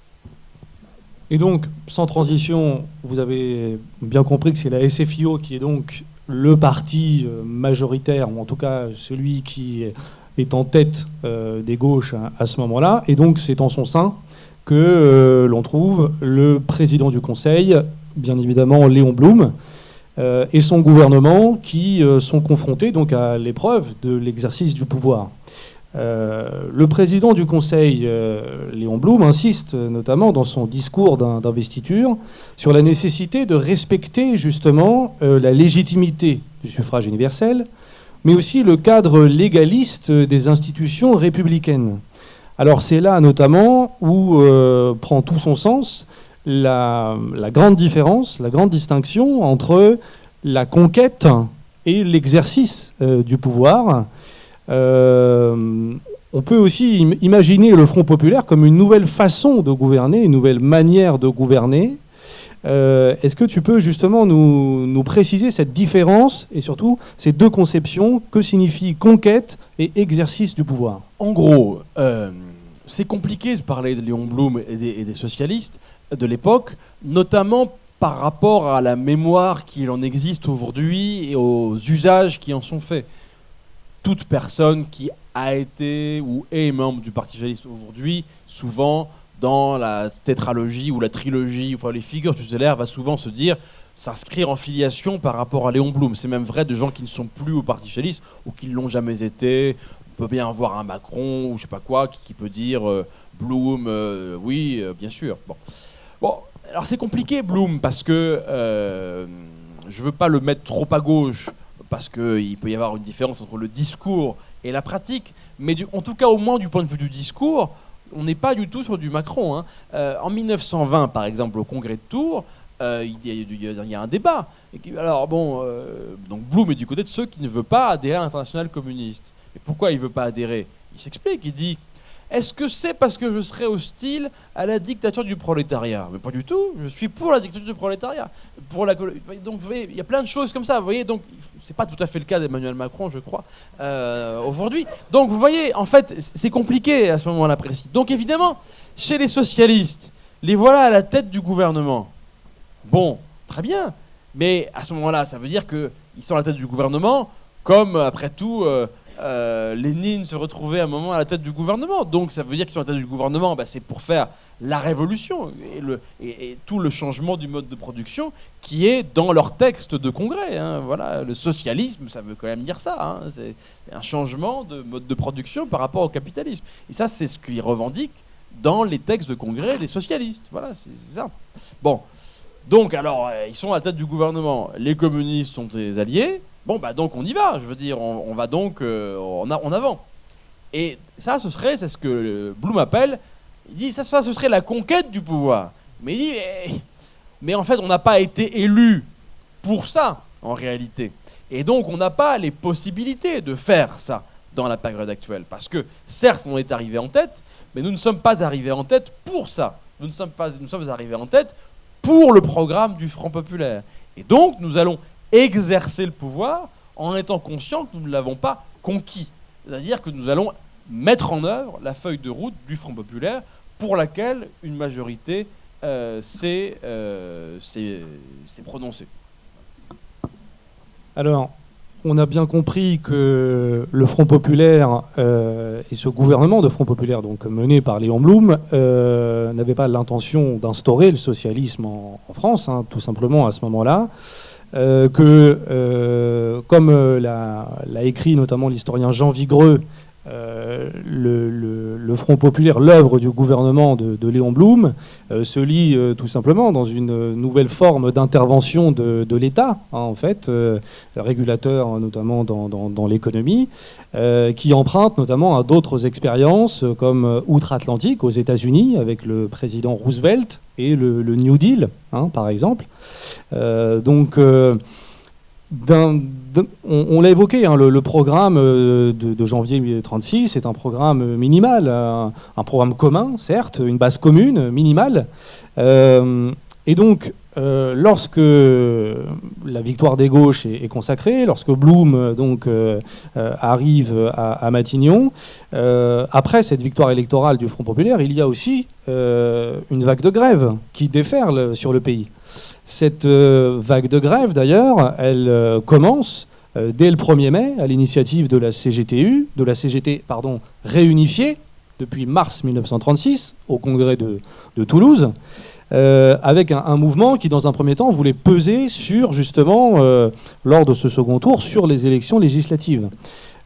Et donc, sans transition, vous avez bien compris que c'est la SFIO qui est donc le parti majoritaire, ou en tout cas celui qui est en tête des gauches à ce moment-là. Et donc c'est en son sein que l'on trouve le président du Conseil, bien évidemment Léon Blum, et son gouvernement qui sont confrontés donc à l'épreuve de l'exercice du pouvoir. Le président du Conseil, Léon Blum, insiste notamment dans son discours d'investiture sur la nécessité de respecter justement la légitimité du suffrage universel, mais aussi le cadre légaliste des institutions républicaines. Alors c'est là notamment où prend tout son sens la grande différence, la grande distinction entre la conquête et l'exercice du pouvoir. On peut aussi imaginer le Front populaire comme une nouvelle façon de gouverner, une nouvelle manière de gouverner. Est-ce que tu peux justement nous préciser cette différence et surtout ces 2 conceptions, que signifie conquête et exercice du pouvoir ? En gros, c'est compliqué de parler de Léon Blum et des socialistes de l'époque, notamment par rapport à la mémoire qu'il en existe aujourd'hui et aux usages qui en sont faits. Toute personne qui a été ou est membre du Parti socialiste aujourd'hui, souvent dans la tétralogie ou la trilogie, enfin les figures tutélaires, va souvent se dire, s'inscrire en filiation par rapport à Léon Blum. C'est même vrai de gens qui ne sont plus au Parti socialiste ou qui ne l'ont jamais été. On peut bien avoir un Macron ou je sais pas quoi qui peut dire Blum, oui, bien sûr. Bon, alors c'est compliqué Blum parce que je veux pas le mettre trop à gauche parce qu'il peut y avoir une différence entre le discours et la pratique, mais en tout cas au moins du point de vue du discours, on n'est pas du tout sur du Macron. Hein. En 1920, par exemple, au congrès de Tours, il y a un débat. Alors bon, donc Blum est du côté de ceux qui ne veulent pas adhérer à l'Internationale communiste. Et pourquoi il ne veut pas adhérer? Il s'explique, il dit est-ce que c'est parce que je serais hostile à la dictature du prolétariat? Mais pas du tout, je suis pour la dictature du prolétariat. Donc vous voyez, il y a plein de choses comme ça, vous voyez, donc c'est pas tout à fait le cas d'Emmanuel Macron, je crois, aujourd'hui. Donc vous voyez, en fait, c'est compliqué à ce moment-là précis. Donc évidemment, chez les socialistes, les voilà à la tête du gouvernement. Bon, très bien, mais à ce moment-là, ça veut dire qu'ils sont à la tête du gouvernement, comme après tout... Lénine se retrouvait à un moment à la tête du gouvernement. Donc ça veut dire qu'ils sont à la tête du gouvernement, c'est pour faire la révolution et tout le changement du mode de production qui est dans leur texte de congrès. Hein. Voilà, le socialisme, ça veut quand même dire ça. Hein. C'est un changement de mode de production par rapport au capitalisme. Et ça, c'est ce qu'ils revendiquent dans les textes de congrès des socialistes. Voilà, c'est ça. Bon, donc alors, ils sont à la tête du gouvernement. Les communistes sont des alliés. Bon, donc on y va, je veux dire, on va donc en avant. Et ça, c'est ce que Blum appelle, il dit, ça ce serait la conquête du pouvoir. Mais il dit, mais en fait, on n'a pas été élu pour ça, en réalité. Et donc, on n'a pas les possibilités de faire ça dans la période actuelle. Parce que, certes, on est arrivé en tête, mais nous ne sommes pas arrivés en tête pour ça. Nous sommes arrivés en tête pour le programme du Front populaire. Et donc, nous allons exercer le pouvoir en étant conscients que nous ne l'avons pas conquis. C'est-à-dire que nous allons mettre en œuvre la feuille de route du Front populaire pour laquelle une majorité s'est prononcée. Alors, on a bien compris que le Front populaire et ce gouvernement de Front populaire, donc mené par Léon Blum, n'avait pas l'intention d'instaurer le socialisme en France, hein, tout simplement à ce moment-là. Comme l'a écrit notamment l'historien Jean Vigreux, le Front populaire, l'œuvre du gouvernement de Léon Blum, se lie tout simplement dans une nouvelle forme d'intervention de l'État, hein, en fait, régulateur notamment dans l'économie, qui emprunte notamment à d'autres expériences comme outre-Atlantique aux États-Unis avec le président Roosevelt et le New Deal, hein, par exemple. On l'a évoqué, hein, le programme de janvier 1936 c'est un programme minimal, un programme commun, certes, une base commune, minimale. Et donc, lorsque la victoire des gauches est consacrée, lorsque Blum arrive à Matignon, après cette victoire électorale du Front populaire, il y a aussi une vague de grève qui déferle sur le pays. Cette vague de grève, d'ailleurs, elle commence dès le 1er mai à l'initiative de la CGT réunifiée depuis mars 1936 au congrès de Toulouse, avec un mouvement qui, dans un premier temps, voulait peser sur, justement, lors de ce second tour, sur les élections législatives.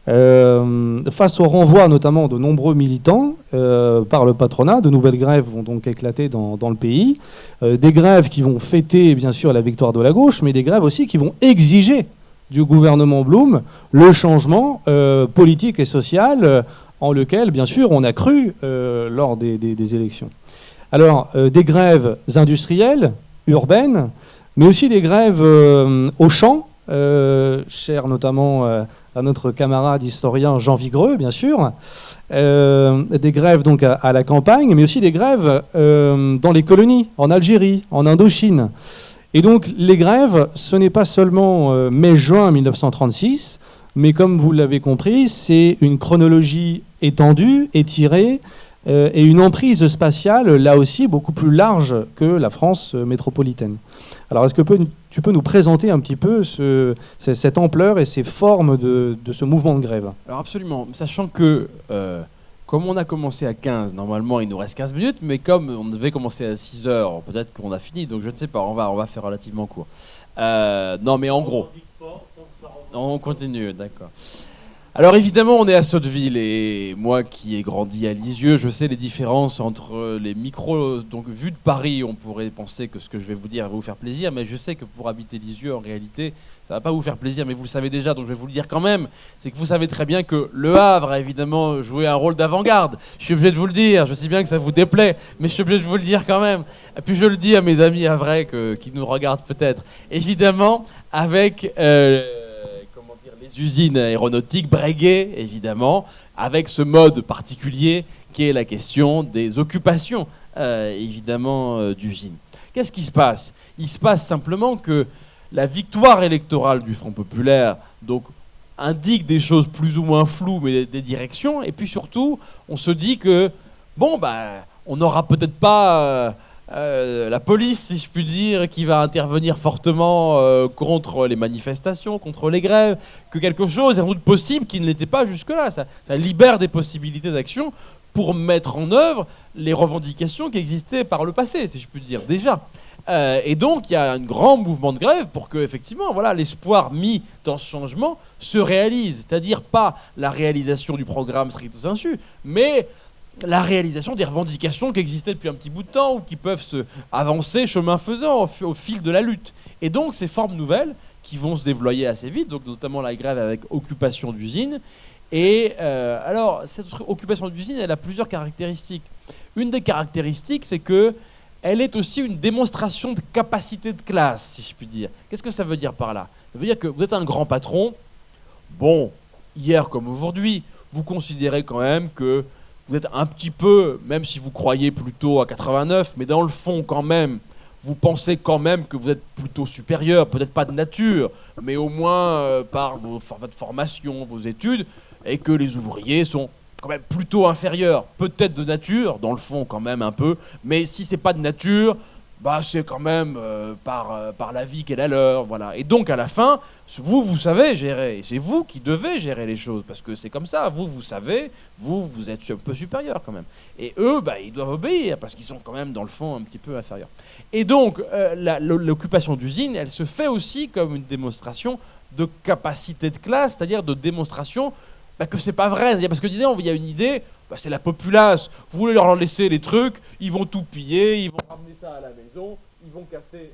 Face au renvoi notamment de nombreux militants par le patronat, de nouvelles grèves vont donc éclater dans le pays. Des grèves qui vont fêter bien sûr la victoire de la gauche, mais des grèves aussi qui vont exiger du gouvernement Blum le changement politique et social en lequel bien sûr on a cru lors des élections. Alors des grèves industrielles, urbaines, mais aussi des grèves au champ, chères notamment à notre camarade historien Jean Vigreux, bien sûr, des grèves donc à la campagne, mais aussi des grèves dans les colonies, en Algérie, en Indochine. Et donc les grèves, ce n'est pas seulement mai-juin 1936, mais comme vous l'avez compris, c'est une chronologie étendue, étirée, et une emprise spatiale, là aussi, beaucoup plus large que la France métropolitaine. Alors, est-ce que tu peux nous présenter un petit peu cette ampleur et ces formes de ce mouvement de grève? Alors absolument, sachant que comme on a commencé à 15, normalement il nous reste 15 minutes, mais comme on devait commencer à 6 heures, peut-être qu'on a fini, donc je ne sais pas, on va faire relativement court. Non mais en gros, on continue, d'accord. Alors évidemment, on est à Sotteville et moi qui ai grandi à Lisieux, je sais les différences entre les micros. Donc vu de Paris, on pourrait penser que ce que je vais vous dire va vous faire plaisir, mais je sais que pour habiter Lisieux, en réalité, ça va pas vous faire plaisir, mais vous le savez déjà, donc je vais vous le dire quand même. C'est que vous savez très bien que Le Havre a évidemment joué un rôle d'avant-garde. Je suis obligé de vous le dire, je sais bien que ça vous déplaît, mais je suis obligé de vous le dire quand même. Et puis je le dis à mes amis havrais qui nous regardent peut-être. Évidemment, avec... les usines aéronautiques, Breguet, évidemment, avec ce mode particulier qui est la question des occupations, évidemment, d'usines. Qu'est-ce qui se passe? Il se passe simplement que la victoire électorale du Front populaire donc, indique des choses plus ou moins floues, mais des directions, et puis surtout, on se dit que, bon, bah, on n'aura peut-être pas... la police, si je puis dire, qui va intervenir fortement contre les manifestations, contre les grèves, que quelque chose est sans doute possible qui ne l'était pas jusque-là. Ça libère des possibilités d'action pour mettre en œuvre les revendications qui existaient par le passé, si je puis dire, déjà. Et donc, il y a un grand mouvement de grève pour que, effectivement, voilà, l'espoir mis dans ce changement se réalise. C'est-à-dire pas la réalisation du programme stricto sensu, mais... la réalisation des revendications qui existaient depuis un petit bout de temps ou qui peuvent se avancer chemin faisant au fil de la lutte. Et donc ces formes nouvelles qui vont se déployer assez vite, donc notamment la grève avec occupation d'usine. Et alors cette occupation d'usine, elle a plusieurs caractéristiques. Une des caractéristiques, c'est que elle est aussi une démonstration de capacité de classe, si je puis dire. Qu'est-ce que ça veut dire par là? Ça veut dire que vous êtes un grand patron. Bon, hier comme aujourd'hui, vous considérez quand même que vous êtes un petit peu, même si vous croyez plutôt à 89, mais dans le fond quand même, vous pensez quand même que vous êtes plutôt supérieur, peut-être pas de nature, mais au moins par votre formation, vos études, et que les ouvriers sont quand même plutôt inférieurs, peut-être de nature, dans le fond quand même un peu, mais si c'est pas de nature, bah c'est quand même par la vie qu'elle a leur, voilà. Et donc à la fin, vous savez gérer, et c'est vous qui devez gérer les choses, parce que c'est comme ça, vous savez, vous êtes un peu supérieur quand même. Et eux, bah, ils doivent obéir, parce qu'ils sont quand même dans le fond un petit peu inférieurs. Et donc l'occupation d'usine, elle se fait aussi comme une démonstration de capacité de classe, c'est-à-dire de démonstration que c'est pas vrai, c'est-à-dire parce que il y a une idée, c'est la populace, vous voulez leur laisser les trucs, ils vont tout piller, ils vont ramener ça à la maison, ils vont casser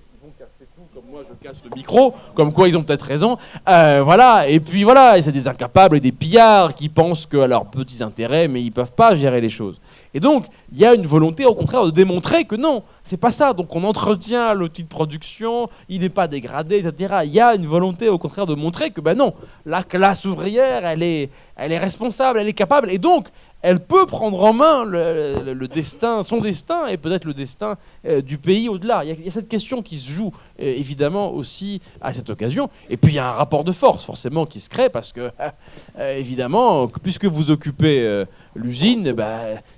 tout, comme moi je casse le micro, comme quoi ils ont peut-être raison, voilà, et puis voilà, et c'est des incapables et des pillards qui pensent qu'à leurs petits intérêts, mais ils peuvent pas gérer les choses. Et donc, il y a une volonté au contraire de démontrer que non, c'est pas ça, donc on entretient l'outil de production, il n'est pas dégradé, etc. Il y a une volonté au contraire de montrer que non, la classe ouvrière, elle est responsable, elle est capable, et donc, elle peut prendre en main le destin, son destin et peut-être le destin du pays au-delà. Il y a cette question qui se joue évidemment aussi à cette occasion. Et puis il y a un rapport de force forcément qui se crée parce que évidemment, puisque vous occupez l'usine,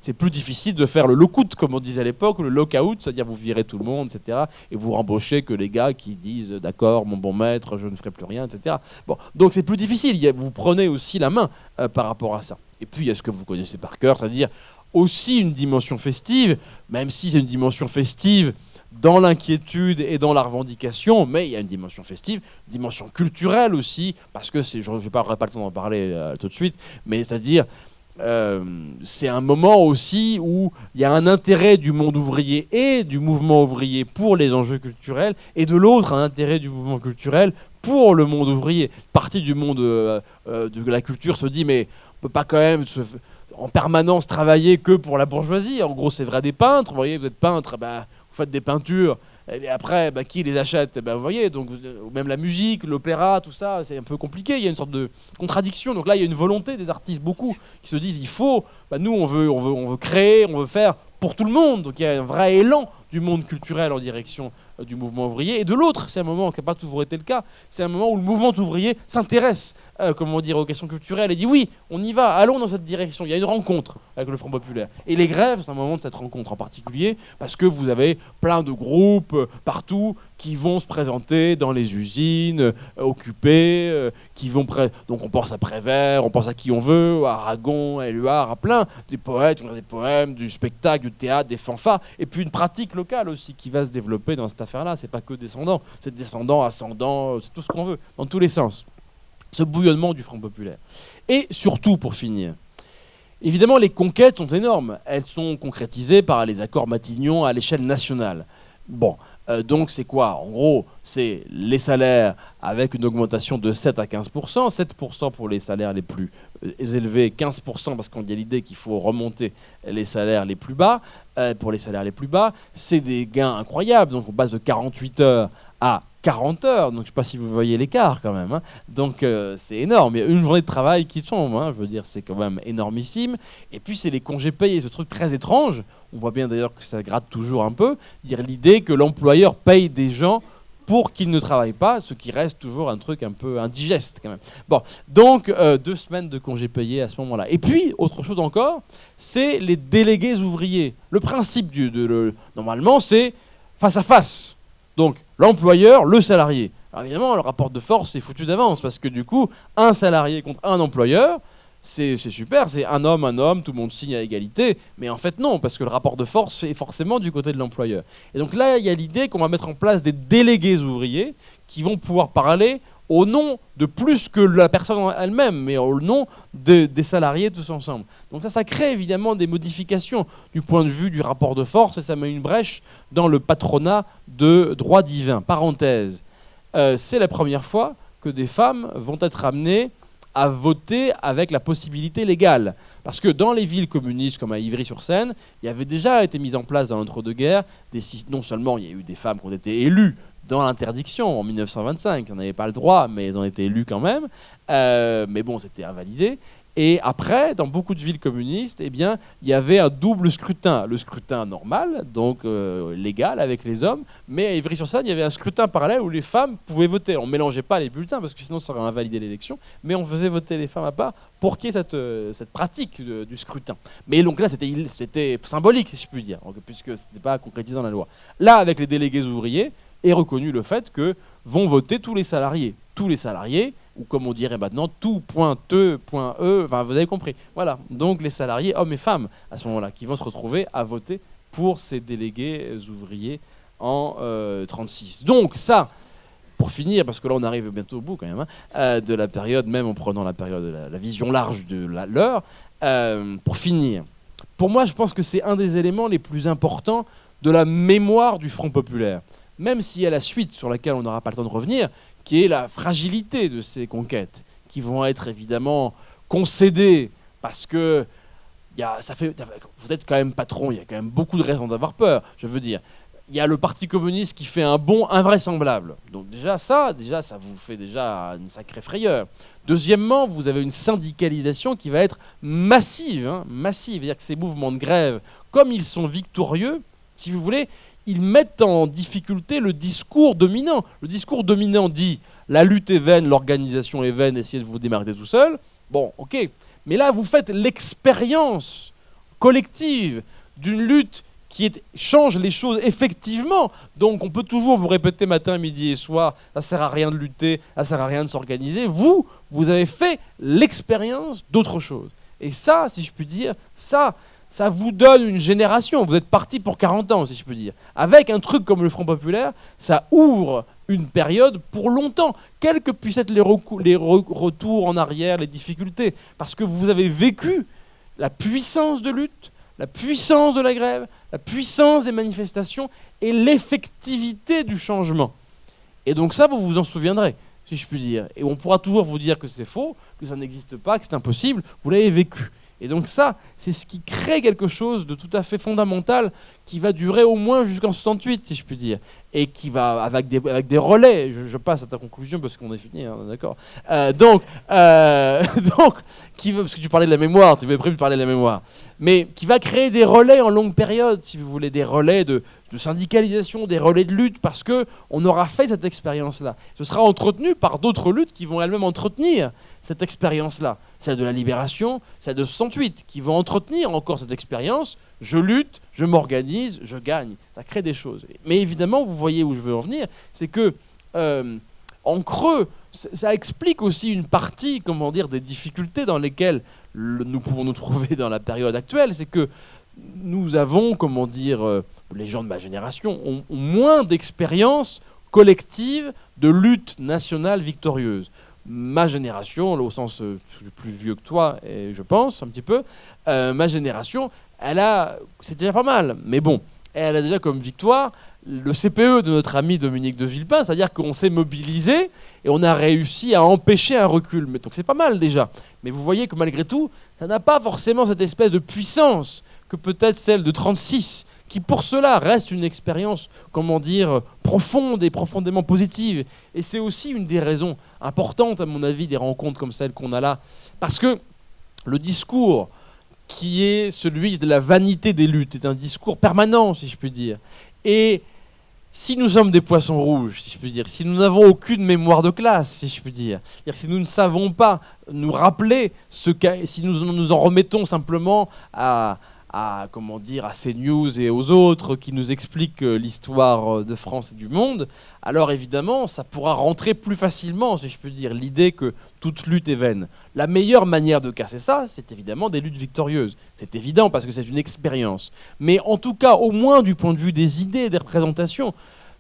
c'est plus difficile de faire le lock-out comme on disait à l'époque, le lock-out, c'est-à-dire vous virez tout le monde, etc. Et vous rembauchez que les gars qui disent d'accord, mon bon maître, je ne ferai plus rien, etc. Bon, donc c'est plus difficile. Vous prenez aussi la main par rapport à ça. Et puis, il y a ce que vous connaissez par cœur, c'est-à-dire aussi une dimension festive, même si c'est une dimension festive dans l'inquiétude et dans la revendication, mais il y a une dimension festive, une dimension culturelle aussi, parce que je n'aurai pas le temps d'en parler tout de suite, mais c'est-à-dire, c'est un moment aussi où il y a un intérêt du monde ouvrier et du mouvement ouvrier pour les enjeux culturels, et de l'autre, un intérêt du mouvement culturel pour le monde ouvrier. Partie du monde de la culture se dit, mais on peut pas quand même en permanence travailler que pour la bourgeoisie. En gros, c'est vrai des peintres. Vous voyez, vous êtes peintre, vous faites des peintures. Et après, qui les achète? Vous voyez, donc même la musique, l'opéra, tout ça, c'est un peu compliqué. Il y a une sorte de contradiction. Donc là, il y a une volonté des artistes, beaucoup, qui se disent, il faut, nous, on veut créer, on veut faire pour tout le monde. Donc il y a un vrai élan du monde culturel en direction du mouvement ouvrier. Et de l'autre, c'est un moment qui n'a pas toujours été le cas, c'est un moment où le mouvement ouvrier s'intéresse aux questions culturelles et dit oui, on y va, allons dans cette direction. Il y a une rencontre avec le Front populaire. Et les grèves, c'est un moment de cette rencontre en particulier, parce que vous avez plein de groupes partout qui vont se présenter dans les usines occupées, donc on pense à Prévert, on pense à qui on veut, à Aragon, à Éluard, à plein, des poètes, on a des poèmes, du spectacle, du théâtre, des fanfares, et puis une pratique locale aussi qui va se développer dans cette affaire-là. C'est pas que descendants, c'est descendants, ascendants, c'est tout ce qu'on veut, dans tous les sens. Ce bouillonnement du Front populaire. Et surtout, pour finir, évidemment, les conquêtes sont énormes. Elles sont concrétisées par les accords Matignon à l'échelle nationale. Bon, donc c'est quoi? En gros, c'est les salaires avec une augmentation de 7 à 15%, 7% pour les salaires les plus élevés, 15% parce qu'on y a l'idée qu'il faut remonter les salaires les plus bas. Pour les salaires les plus bas, c'est des gains incroyables. Donc on passe de 48 heures à 40 heures, donc je ne sais pas si vous voyez l'écart quand même. Hein. Donc c'est énorme, il y a une journée de travail qui tombe, hein. Je veux dire, c'est quand même énormissime. Et puis c'est les congés payés, ce truc très étrange, on voit bien d'ailleurs que ça gratte toujours un peu, dire l'idée que l'employeur paye des gens pour qu'ils ne travaillent pas, ce qui reste toujours un truc un peu indigeste quand même. Bon, donc 2 semaines de congés payés à ce moment-là. Et puis, autre chose encore, c'est les délégués ouvriers. Le principe normalement, c'est face à face. Donc, l'employeur, le salarié. Alors évidemment, le rapport de force est foutu d'avance, parce que du coup, un salarié contre un employeur, c'est super, c'est un homme, tout le monde signe à égalité, mais en fait non, parce que le rapport de force est forcément du côté de l'employeur. Et donc là, il y a l'idée qu'on va mettre en place des délégués ouvriers qui vont pouvoir parler au nom de plus que la personne elle-même, mais au nom des salariés tous ensemble. Donc ça crée évidemment des modifications du point de vue du rapport de force, et ça met une brèche dans le patronat de droit divin. Parenthèse, c'est la première fois que des femmes vont être amenées à voter avec la possibilité légale. Parce que dans les villes communistes comme à Ivry-sur-Seine, il y avait déjà été mis en place dans l'entre-deux-guerres, non seulement il y a eu des femmes qui ont été élues dans l'interdiction en 1925, elles n'avaient pas le droit, mais elles ont été élues quand même, mais bon, c'était invalidé. Et après, dans beaucoup de villes communistes, eh bien, il y avait un double scrutin. Le scrutin normal, donc légal avec les hommes, mais à Ivry-sur-Seine, il y avait un scrutin parallèle où les femmes pouvaient voter. On ne mélangeait pas les bulletins parce que sinon ça aurait invalidé l'élection, mais on faisait voter les femmes à part pour qu'il y ait cette pratique du scrutin. Mais donc là, c'était symbolique, si je puis dire, puisque ce n'était pas concrétisé dans la loi. Là, avec les délégués ouvriers, est reconnu le fait que vont voter tous les salariés. Tous les salariés, ou comme on dirait maintenant, tout.te.e, enfin vous avez compris. Voilà, donc les salariés, hommes et femmes, à ce moment-là, qui vont se retrouver à voter pour ces délégués ouvriers en 36. Donc ça, pour finir, parce que là on arrive bientôt au bout quand même, de la période, même en prenant la période, la vision large de l'heure, pour finir, pour moi je pense que c'est un des éléments les plus importants de la mémoire du Front populaire. Même s'il y a la suite sur laquelle on n'aura pas le temps de revenir, qui est la fragilité de ces conquêtes, qui vont être évidemment concédées, parce que vous êtes quand même patron, il y a quand même beaucoup de raisons d'avoir peur, je veux dire. Il y a le Parti communiste qui fait un bond invraisemblable. Donc déjà, ça vous fait déjà une sacrée frayeur. Deuxièmement, vous avez une syndicalisation qui va être massive. Massive. C'est-à-dire que ces mouvements de grève, comme ils sont victorieux, si vous voulez, ils mettent en difficulté le discours dominant. Le discours dominant dit « la lutte est vaine, l'organisation est vaine, essayez de vous démerder tout seul ». Bon, ok. Mais là, vous faites l'expérience collective d'une lutte qui change les choses effectivement. Donc on peut toujours vous répéter matin, midi et soir « ça sert à rien de lutter, ça sert à rien de s'organiser ». Vous avez fait l'expérience d'autre chose. Et ça, si je puis dire, ça vous donne une génération. Vous êtes parti pour 40 ans, si je peux dire. Avec un truc comme le Front populaire, ça ouvre une période pour longtemps, quels que puissent être les retours en arrière, les difficultés. Parce que vous avez vécu la puissance de lutte, la puissance de la grève, la puissance des manifestations et l'effectivité du changement. Et donc ça, vous vous en souviendrez, si je puis dire. Et on pourra toujours vous dire que c'est faux, que ça n'existe pas, que c'est impossible. Vous l'avez vécu. Et donc ça, c'est ce qui crée quelque chose de tout à fait fondamental qui va durer au moins jusqu'en 68, si je puis dire. Et qui va, avec des relais, je passe à ta conclusion parce qu'on est fini, hein, d'accord. Donc, parce que tu parlais de la mémoire, tu avais prévu de parler de la mémoire, mais qui va créer des relais en longue période, si vous voulez, des relais de de syndicalisation, des relais de lutte, parce qu'on aura fait cette expérience-là. Ce sera entretenu par d'autres luttes qui vont elles-mêmes entretenir cette expérience-là. Celle de la libération, celle de 68, qui vont entretenir encore cette expérience. Je lutte, je m'organise, je gagne. Ça crée des choses. Mais évidemment, vous voyez où je veux en venir, c'est que, en creux, ça explique aussi une partie, comment dire, des difficultés dans lesquelles nous pouvons nous trouver dans la période actuelle. C'est que nous avons, comment dire, les gens de ma génération ont moins d'expérience collective de lutte nationale victorieuse. Ma génération, au sens plus vieux que toi, et je pense un petit peu, ma génération, c'est déjà pas mal, mais bon, elle a déjà comme victoire le CPE de notre ami Dominique de Villepin, c'est-à-dire qu'on s'est mobilisé et on a réussi à empêcher un recul. Mais donc c'est pas mal déjà. Mais vous voyez que malgré tout, ça n'a pas forcément cette espèce de puissance que peut-être celle de 36, qui pour cela reste une expérience, comment dire, profonde et profondément positive. Et c'est aussi une des raisons importantes, à mon avis, des rencontres comme celle qu'on a là. Parce que le discours qui est celui de la vanité des luttes est un discours permanent, si je puis dire. Et si nous sommes des poissons rouges, si je puis dire, si nous n'avons aucune mémoire de classe, si je puis dire, si nous ne savons pas nous rappeler si nous en remettons simplement à comment dire, à CNews et aux autres qui nous expliquent l'histoire de France et du monde, alors évidemment, ça pourra rentrer plus facilement, si je peux dire, l'idée que toute lutte est vaine. La meilleure manière de casser ça, c'est évidemment des luttes victorieuses. C'est évident parce que c'est une expérience. Mais en tout cas, au moins du point de vue des idées, des représentations,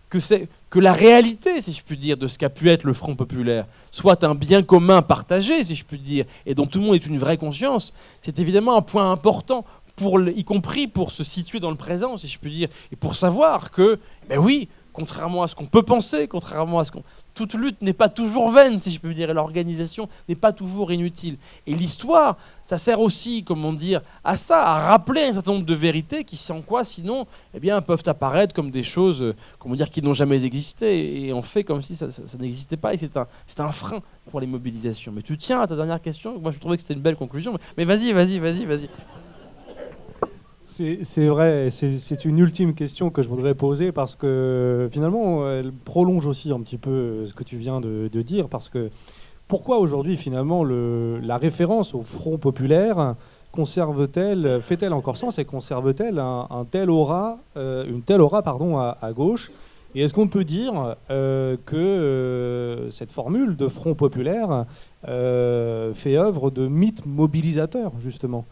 que la réalité, si je puis dire, de ce qu'a pu être le Front populaire, soit un bien commun partagé, si je puis dire, et dont tout le monde ait une vraie conscience, c'est évidemment un point important, y compris pour se situer dans le présent, si je puis dire, et pour savoir que, ben oui, contrairement à ce qu'on peut penser, toute lutte n'est pas toujours vaine, si je peux dire, et l'organisation n'est pas toujours inutile. Et l'histoire, ça sert aussi, comment dire, à ça, à rappeler un certain nombre de vérités qui, sans quoi, sinon, eh bien, peuvent apparaître comme des choses, comment dire, qui n'ont jamais existé, et on fait comme si ça n'existait pas, et c'est un frein pour les mobilisations. Mais tu tiens à ta dernière question, moi je trouvais que c'était une belle conclusion, mais vas-y. C'est vrai, c'est une ultime question que je voudrais poser parce que finalement, elle prolonge aussi un petit peu ce que tu viens de dire. Parce que pourquoi aujourd'hui, finalement, la référence au Front populaire fait-elle encore sens et conserve-t-elle une telle aura à gauche? Et est-ce qu'on peut dire que cette formule de Front populaire fait œuvre de mythe mobilisateur, justement?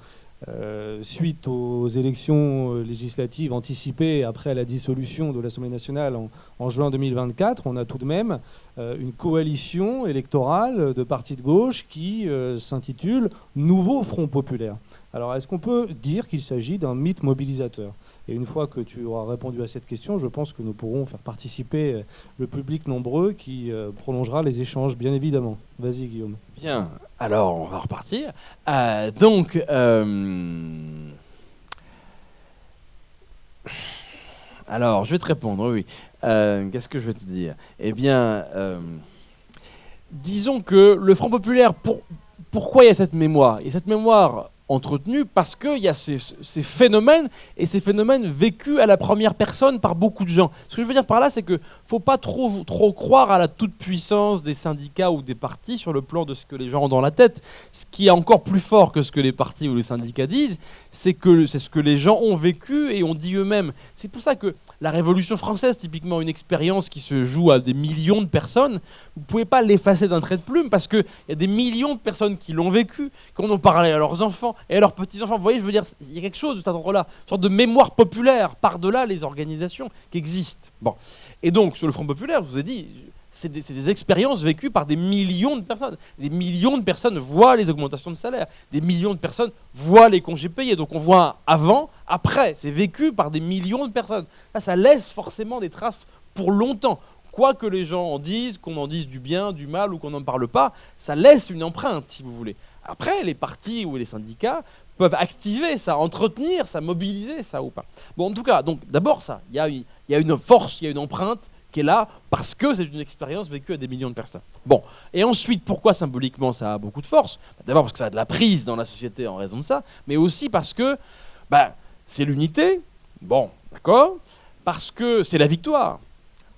Suite aux élections législatives anticipées après la dissolution de l'Assemblée nationale en juin 2024, on a tout de même une coalition électorale de partis de gauche qui s'intitule Nouveau Front populaire. Alors, est-ce qu'on peut dire qu'il s'agit d'un mythe mobilisateur? Et une fois que tu auras répondu à cette question, je pense que nous pourrons faire participer le public nombreux qui prolongera les échanges, bien évidemment. Vas-y, Guillaume. Bien, alors on va repartir. Alors, je vais te répondre, oui. Qu'est-ce que je vais te dire? Eh bien, disons que le Front populaire, pourquoi il y a cette mémoire? Il y a cette mémoire entretenue parce qu'il y a ces phénomènes, et ces phénomènes vécus à la première personne par beaucoup de gens. Ce que je veux dire par là, c'est qu'il ne faut pas trop croire à la toute-puissance des syndicats ou des partis sur le plan de ce que les gens ont dans la tête. Ce qui est encore plus fort que ce que les partis ou les syndicats disent, c'est ce que les gens ont vécu et ont dit eux-mêmes. C'est pour ça que la Révolution française, typiquement une expérience qui se joue à des millions de personnes, vous ne pouvez pas l'effacer d'un trait de plume parce qu'il y a des millions de personnes qui l'ont vécu, qui en ont parlé à leurs enfants et à leurs petits-enfants. Vous voyez, je veux dire, il y a quelque chose de cet ordre-là, une sorte de mémoire populaire par-delà les organisations qui existent. Bon. Et donc, sur le Front populaire, je vous ai dit, c'est des expériences vécues par des millions de personnes. Des millions de personnes voient les augmentations de salaire. Des millions de personnes voient les congés payés. Donc on voit un avant, après. C'est vécu par des millions de personnes. Ça laisse forcément des traces pour longtemps. Quoi que les gens en disent, qu'on en dise du bien, du mal ou qu'on n'en parle pas, ça laisse une empreinte, si vous voulez. Après, les partis ou les syndicats peuvent activer ça, entretenir ça, mobiliser ça ou pas. Bon, en tout cas, donc d'abord ça, il y a une force, il y a une empreinte qui est là parce que c'est une expérience vécue à des millions de personnes. Bon, et ensuite, pourquoi symboliquement ça a beaucoup de force? D'abord parce que ça a de la prise dans la société en raison de ça, mais aussi parce que c'est l'unité, bon, d'accord, parce que c'est la victoire,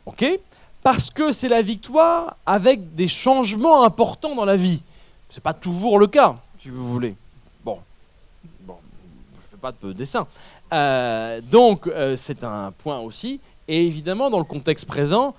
ok ? Parce que c'est la victoire avec des changements importants dans la vie. C'est pas toujours le cas, si vous voulez. Bon, je fais pas de dessin. Donc, c'est un point aussi. Et évidemment, dans le contexte présent,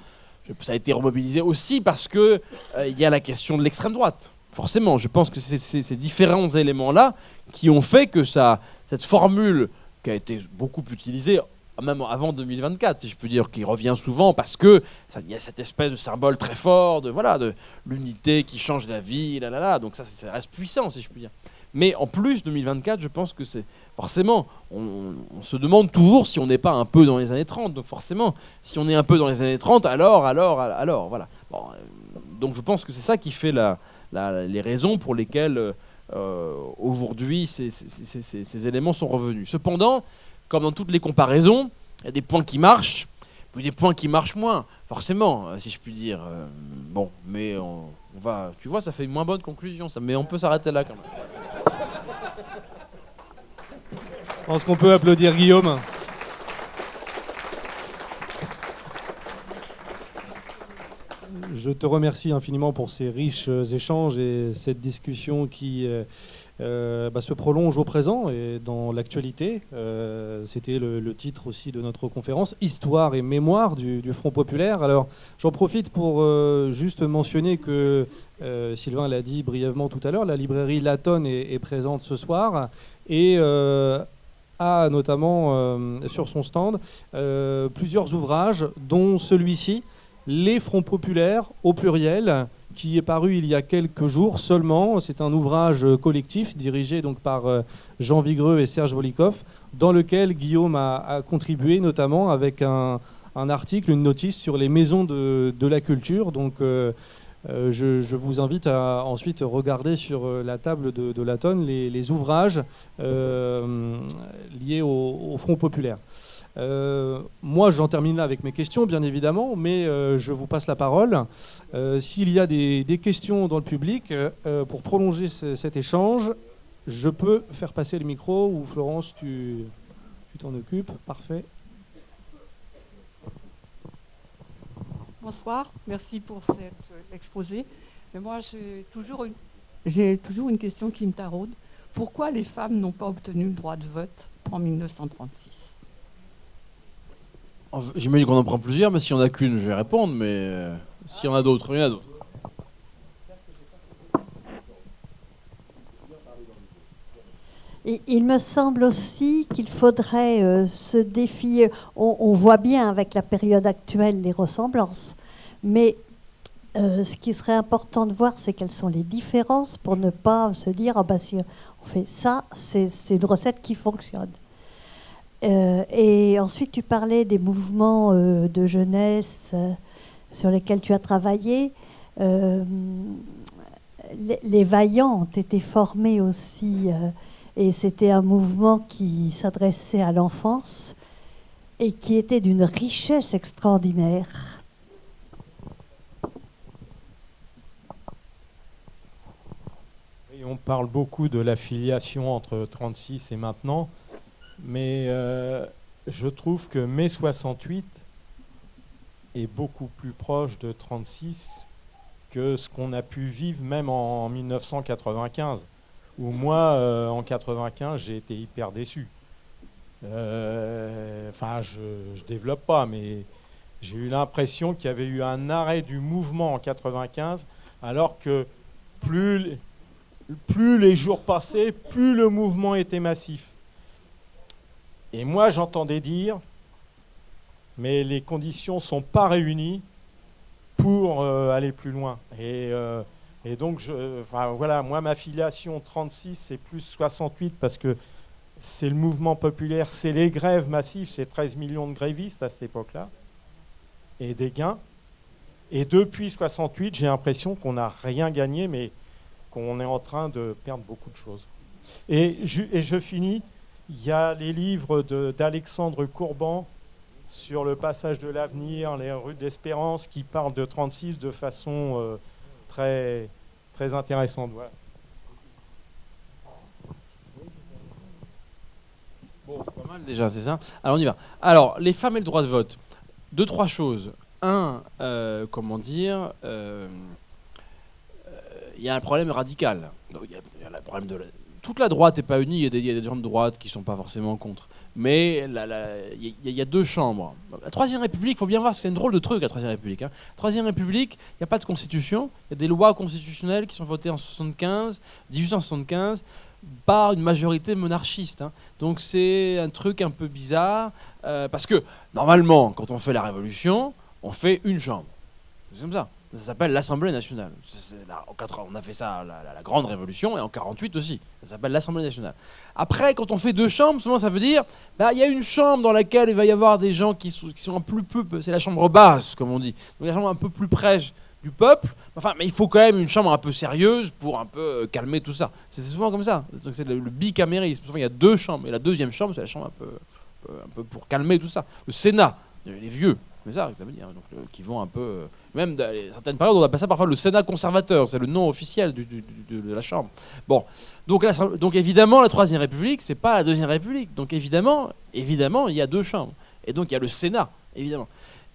ça a été remobilisé aussi parce que il y a la question de l'extrême droite. Forcément, je pense que c'est ces différents éléments-là qui ont fait que cette formule qui a été beaucoup utilisée, même avant 2024, si je peux dire, qui revient souvent parce que il y a cette espèce de symbole très fort de l'unité qui change la vie, donc ça reste puissant, si je puis dire. Mais en plus, 2024, je pense que c'est forcément, on se demande toujours si on n'est pas un peu dans les années 30. Donc forcément, si on est un peu dans les années 30, alors, voilà. Bon, donc je pense que c'est ça qui fait les raisons pour lesquelles aujourd'hui ces éléments sont revenus. Cependant, comme dans toutes les comparaisons, il y a des points qui marchent, puis des points qui marchent moins, forcément, si je puis dire. Bon, mais on va, tu vois, ça fait une moins bonne conclusion, ça, mais on peut s'arrêter là quand même. Je pense qu'on peut applaudir Guillaume. Je te remercie infiniment pour ces riches échanges et cette discussion qui se prolonge au présent et dans l'actualité. C'était le titre aussi de notre conférence, Histoire et mémoire du Front populaire. Alors j'en profite pour juste mentionner que, Sylvain l'a dit brièvement tout à l'heure, la librairie Latone est présente ce soir et a notamment sur son stand plusieurs ouvrages, dont celui-ci, Les Fronts populaires au pluriel, qui est paru il y a quelques jours seulement. C'est un ouvrage collectif dirigé donc par Jean Vigreux et Serge Volikov, dans lequel Guillaume a contribué notamment avec un article, une notice sur les maisons de la culture. Donc je vous invite à ensuite regarder sur la table de Latone les ouvrages liés au Front populaire. Moi, j'en termine là avec mes questions, bien évidemment, mais je vous passe la parole. S'il y a des questions dans le public, pour prolonger cet échange, je peux faire passer le micro, ou Florence, tu t'en occupes. Parfait. Bonsoir, merci pour cet exposé. Mais moi, j'ai toujours une question qui me taraude. Pourquoi les femmes n'ont pas obtenu le droit de vote en 1936 ? J'imagine qu'on en prend plusieurs, mais s'il n'y en a qu'une, je vais répondre, mais s'il y en a d'autres, il y en a d'autres. Et il me semble aussi qu'il faudrait se défier. On voit bien avec la période actuelle les ressemblances, mais ce qui serait important de voir, c'est quelles sont les différences pour ne pas se dire si on fait ça, c'est une recette qui fonctionne. Et ensuite, tu parlais des mouvements de jeunesse sur lesquels tu as travaillé. Les Vaillants ont été formés aussi, et c'était un mouvement qui s'adressait à l'enfance et qui était d'une richesse extraordinaire. Et on parle beaucoup de l'affiliation entre 36 et maintenant. Mais je trouve que mai 68 est beaucoup plus proche de 36 que ce qu'on a pu vivre même en 1995, où moi, en 95, j'ai été hyper déçu. Je développe pas, mais j'ai eu l'impression qu'il y avait eu un arrêt du mouvement en 95, alors que plus les jours passaient, plus le mouvement était massif. Et moi, j'entendais dire, mais les conditions ne sont pas réunies pour aller plus loin. Et donc, moi, ma filiation 36, c'est plus 68, parce que c'est le mouvement populaire, c'est les grèves massives, c'est 13 millions de grévistes à cette époque-là, et des gains. Et depuis 68, j'ai l'impression qu'on n'a rien gagné, mais qu'on est en train de perdre beaucoup de choses. Et je finis. Il y a les livres d'Alexandre Courban sur le passage de l'avenir, les rues d'Espérance, qui parlent de 36 de façon très, très intéressante. Voilà. Bon, Pas mal déjà, c'est ça. Alors on y va. Alors, les femmes et le droit de vote. 2-3 choses. Un, comment dire, il y a un problème radical. Il y a le problème de toute la droite n'est pas unie. Il y a des gens de droite qui ne sont pas forcément contre. Mais il y a deux chambres. La Troisième République, il faut bien voir, c'est une drôle de truc, la Troisième République. Hein. Troisième République, il n'y a pas de constitution. Il y a des lois constitutionnelles qui sont votées en 1875, par une majorité monarchiste. Hein. Donc c'est un truc un peu bizarre, parce que normalement, quand on fait la Révolution, on fait une chambre. C'est comme ça. Ça s'appelle l'Assemblée nationale. On a fait ça à la Grande Révolution et en 48 aussi. Ça s'appelle l'Assemblée nationale. Après, quand on fait deux chambres, souvent ça veut dire il y a une chambre dans laquelle il va y avoir des gens qui sont un peu c'est la chambre basse, comme on dit. Donc la chambre un peu plus près du peuple. Enfin, mais il faut quand même une chambre un peu sérieuse pour un peu calmer tout ça. C'est souvent comme ça. Donc c'est le bicamérisme. Souvent il y a deux chambres et la deuxième chambre, c'est la chambre un peu pour calmer tout ça. Le Sénat, les vieux. C'est ça que ça veut dire, donc, qui vont un peu... même dans certaines périodes, on appelle ça parfois le Sénat conservateur, c'est le nom officiel de la Chambre. Bon, donc évidemment, la Troisième République, c'est pas la Deuxième République. Donc évidemment, il y a deux chambres. Et donc il y a le Sénat, évidemment.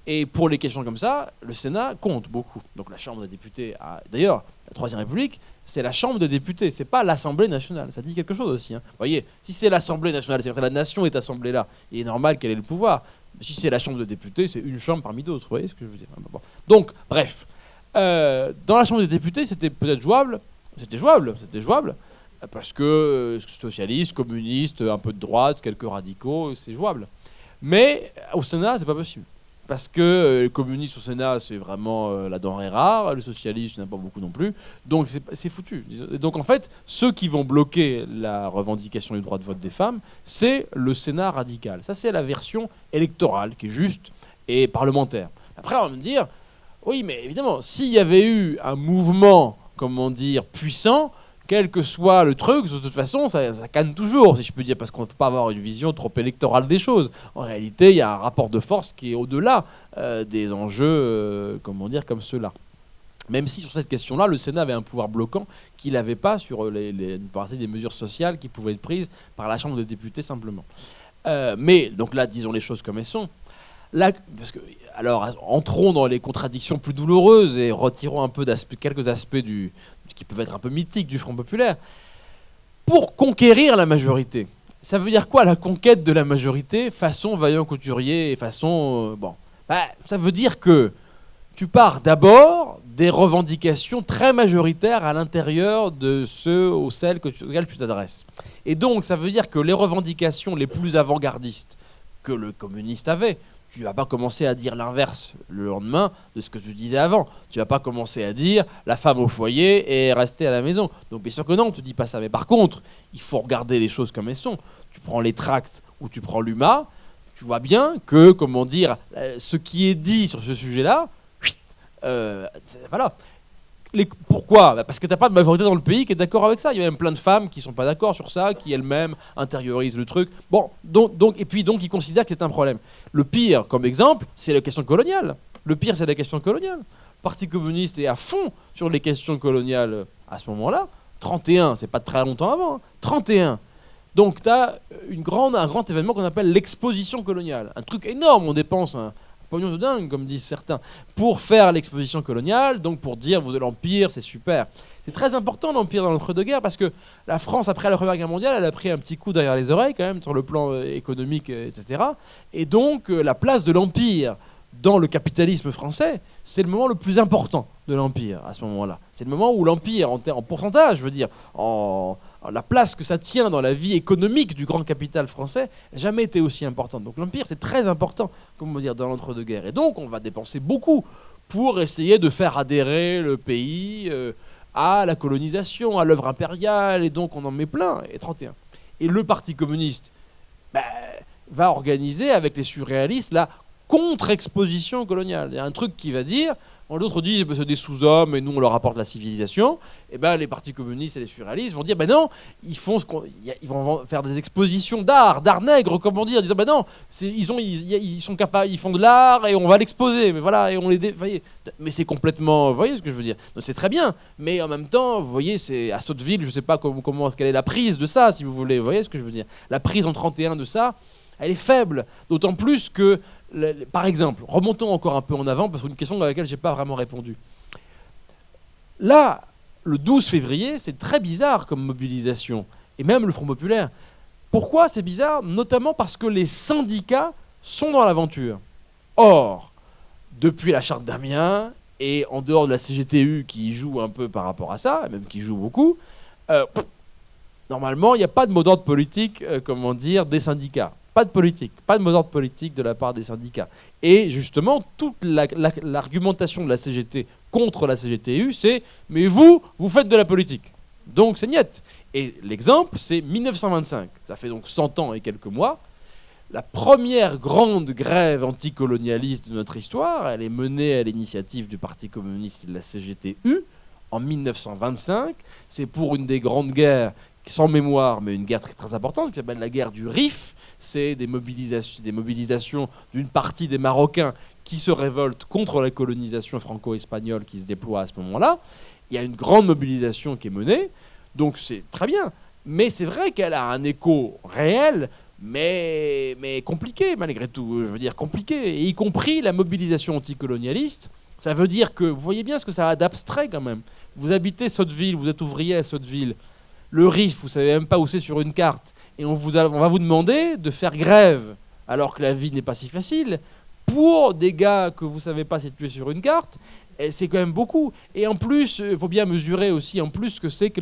Et pour les questions comme ça, le Sénat compte beaucoup. Donc la Chambre des députés... D'ailleurs, la Troisième République, c'est la Chambre des députés, c'est pas l'Assemblée nationale. Ça dit quelque chose aussi. Hein. Vous voyez, si c'est l'Assemblée nationale, c'est-à-dire que la nation est assemblée là, il est normal qu'elle ait le pouvoir. Si c'est la Chambre des députés, c'est une chambre parmi d'autres. Vous voyez ce que je veux dire? Bon. Donc, bref. Dans la Chambre des députés, c'était peut-être jouable. C'était jouable. Parce que socialistes, communistes, un peu de droite, quelques radicaux, c'est jouable. Mais au Sénat, c'est pas possible. Parce que les communistes au Sénat, c'est vraiment la denrée rare. Les socialistes, il n'y en a pas beaucoup non plus. Donc c'est foutu. Et donc en fait, ceux qui vont bloquer la revendication du droit de vote des femmes, c'est le Sénat radical. Ça, c'est la version électorale, qui est juste et parlementaire. Après, on va me dire, oui, mais évidemment, s'il y avait eu un mouvement, comment dire, puissant, quel que soit le truc, de toute façon, ça canne toujours, si je peux dire, parce qu'on ne peut pas avoir une vision trop électorale des choses. En réalité, il y a un rapport de force qui est au-delà des enjeux, comment dire, comme ceux-là. Même si sur cette question-là, le Sénat avait un pouvoir bloquant qu'il n'avait pas sur une partie des mesures sociales qui pouvaient être prises par la Chambre des députés simplement. Mais, donc là, disons les choses comme elles sont. Là, alors, entrons dans les contradictions plus douloureuses et retirons un peu quelques aspects qui peuvent être un peu mythiques du Front populaire. Pour conquérir la majorité, ça veut dire quoi la conquête de la majorité façon Vaillant Couturier et façon... ça veut dire que tu pars d'abord des revendications très majoritaires à l'intérieur de ceux ou celles auxquelles tu t'adresses. Et donc, ça veut dire que les revendications les plus avant-gardistes que le communiste avait, tu ne vas pas commencer à dire l'inverse le lendemain de ce que tu disais avant. Tu ne vas pas commencer à dire la femme au foyer et rester à la maison. Donc bien sûr que non, on ne te dit pas ça. Mais par contre, il faut regarder les choses comme elles sont. Tu prends les tracts ou tu prends l'UMA, tu vois bien que, comment dire, ce qui est dit sur ce sujet-là, voilà. Pourquoi ? Parce que tu n'as pas de majorité dans le pays qui est d'accord avec ça. Il y a même plein de femmes qui ne sont pas d'accord sur ça, qui elles-mêmes intériorisent le truc. Bon, donc ils considèrent que c'est un problème. Le pire, comme exemple, c'est la question coloniale. Le Parti communiste est à fond sur les questions coloniales à ce moment-là. 31, c'est pas très longtemps avant. 31. Donc tu as un grand événement qu'on appelle l'exposition coloniale. Un truc énorme, on dépense un pognon de dingue, comme disent certains, pour faire l'exposition coloniale, donc pour dire, vous avez l'Empire, c'est super. C'est très important l'Empire dans l'entre-deux-guerres, parce que la France, après la Première Guerre mondiale, elle a pris un petit coup derrière les oreilles, quand même, sur le plan économique, etc. Et donc, la place de l'Empire dans le capitalisme français, c'est le moment le plus important de l'Empire, à ce moment-là. C'est le moment où l'Empire, en pourcentage, je veux dire, la place que ça tient dans la vie économique du grand capital français n'a jamais été aussi importante. Donc l'Empire, c'est très important, comment dire, dans l'entre-deux-guerres. Et donc, on va dépenser beaucoup pour essayer de faire adhérer le pays à la colonisation, à l'œuvre impériale, et donc on en met plein, et 31. Et le Parti communiste va organiser, avec les surréalistes, la contre-exposition coloniale. Il y a un truc qui va dire... D'autres disent que c'est des sous-hommes et nous on leur apporte la civilisation. Et ben les partis communistes et les surréalistes vont dire non, ils vont faire des expositions d'art nègre, comment dire, en disant non, ils sont capables, ils font de l'art et on va l'exposer. Mais voilà, et on voyez, mais c'est complètement, vous voyez ce que je veux dire. Donc, c'est très bien, mais en même temps, vous voyez, c'est à Sotteville, je sais pas quelle est la prise de ça, si vous voulez. Vous voyez ce que je veux dire. La prise en 31 de ça. elle est faible. D'autant plus que, par exemple, remontons encore un peu en avant, parce qu'une question à laquelle je n'ai pas vraiment répondu. Là, le 12 février, c'est très bizarre comme mobilisation, et même le Front populaire. Pourquoi c'est bizarre? Notamment parce que les syndicats sont dans l'aventure. Or, depuis la charte d'Amiens, et en dehors de la CGTU qui joue un peu par rapport à ça, même qui joue beaucoup, normalement, il n'y a pas de mot d'ordre politique, des syndicats. Pas de politique, pas de mot d'ordre politique de la part des syndicats. Et justement, toute l'argumentation de la CGT contre la CGTU, c'est « mais vous faites de la politique ». Donc c'est niet. Et l'exemple, c'est 1925. Ça fait donc 100 ans et quelques mois. La première grande grève anticolonialiste de notre histoire, elle est menée à l'initiative du Parti communiste et de la CGTU en 1925. C'est pour une des grandes guerres, sans mémoire, mais une guerre très, très importante, qui s'appelle la guerre du Rif. C'est des mobilisations d'une partie des Marocains qui se révoltent contre la colonisation franco-espagnole qui se déploie à ce moment-là. Il y a une grande mobilisation qui est menée, donc c'est très bien. Mais c'est vrai qu'elle a un écho réel, mais compliqué malgré tout. Je veux dire compliqué, et y compris la mobilisation anticolonialiste. Ça veut dire que, vous voyez bien ce que ça a d'abstrait quand même. Vous habitez Sotteville, vous êtes ouvrier à Sotteville. Le Rif, vous savez même pas où c'est sur une carte. Et on va vous demander de faire grève, alors que la vie n'est pas si facile, pour des gars que vous savez pas situer sur une carte. Et c'est quand même beaucoup. Et en plus, il faut bien mesurer aussi en plus ce que c'est que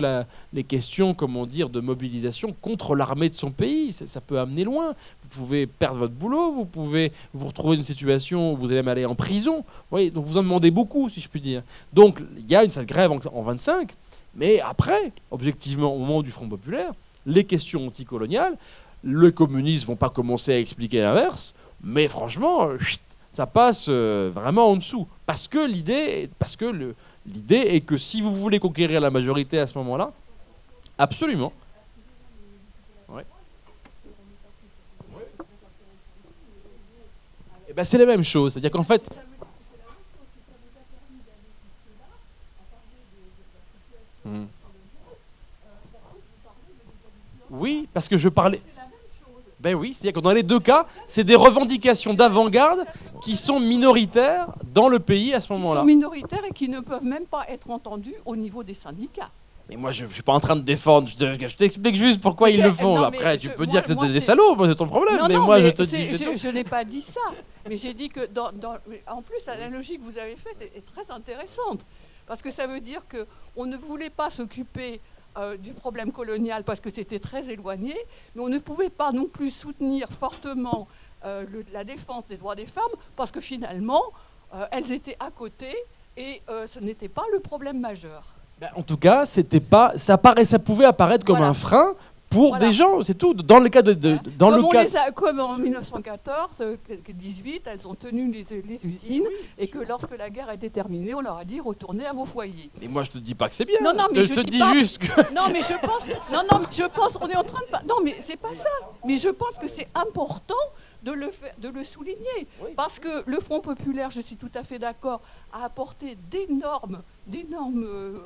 les questions, de mobilisation contre l'armée de son pays. Ça peut amener loin. Vous pouvez perdre votre boulot, vous pouvez vous retrouver dans une situation où vous allez même aller en prison. Vous voyez, donc vous en demandez beaucoup, si je puis dire. Donc il y a cette grève en 25, mais après, objectivement, au moment du Front populaire, les questions anticoloniales, les communistes vont pas commencer à expliquer l'inverse, mais franchement, ça passe vraiment en dessous. Parce que l'idée est que si vous voulez conquérir la majorité à ce moment-là, absolument. Ouais. Et ben c'est la même chose. C'est-à-dire qu'en fait... Oui, parce que je parlais... Ben oui, c'est-à-dire que dans les deux cas, c'est des revendications d'avant-garde qui sont minoritaires dans le pays à ce moment-là. Qui sont minoritaires et qui ne peuvent même pas être entendus au niveau des syndicats. Mais moi, je ne suis pas en train de défendre. Je t'explique juste pourquoi ils le font. Non, après, tu peux dire que c'est des salauds, c'est ton problème. Non, mais non, moi, mais je te dis... Je n'ai pas dit ça. Mais j'ai dit que, en plus, l'analogie que vous avez faite est très intéressante. Parce que ça veut dire qu'on ne voulait pas s'occuper du problème colonial parce que c'était très éloigné, mais on ne pouvait pas non plus soutenir fortement la défense des droits des femmes parce que finalement, elles étaient à côté et ce n'était pas le problème majeur. Ben, en tout cas, ça pouvait apparaître comme un frein pour des gens, c'est tout. Dans le cas comme en 1914, 18, elles ont tenu les usines et que lorsque la guerre était terminée, on leur a dit retournez à vos foyers. Et moi, je te dis pas que c'est bien. Non, mais je te dis juste que... Non, mais je pense, on est en train de... Non, mais c'est pas ça. Mais je pense que c'est important de le souligner. Oui. Parce que le Front populaire, je suis tout à fait d'accord, a apporté d'énormes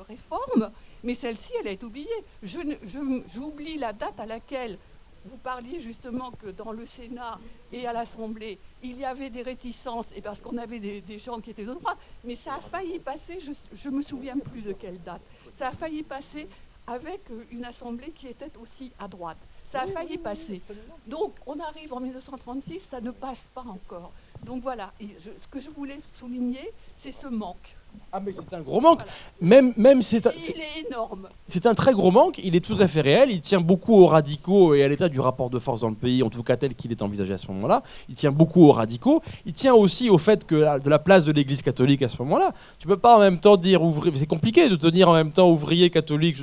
réformes, mais celle-ci, elle est oubliée. J'oublie la date à laquelle vous parliez justement que dans le Sénat et à l'Assemblée, il y avait des réticences, et parce qu'on avait des gens qui étaient de droite, mais ça a failli passer, je ne me souviens plus de quelle date, ça a failli passer avec une Assemblée qui était aussi à droite. Ça a failli passer. Donc, on arrive en 1936, ça ne passe pas encore. Donc voilà, ce que je voulais souligner, c'est ce manque. Ah mais c'est un gros manque. Voilà. Même il est énorme. C'est un très gros manque, il est tout à fait réel, il tient beaucoup aux radicaux et à l'état du rapport de force dans le pays, en tout cas tel qu'il est envisagé à ce moment-là. Il tient beaucoup aux radicaux, il tient aussi au fait que de la place de l'Église catholique à ce moment-là. Tu peux pas en même temps dire ouvrier, c'est compliqué de tenir en même temps ouvrier catholique.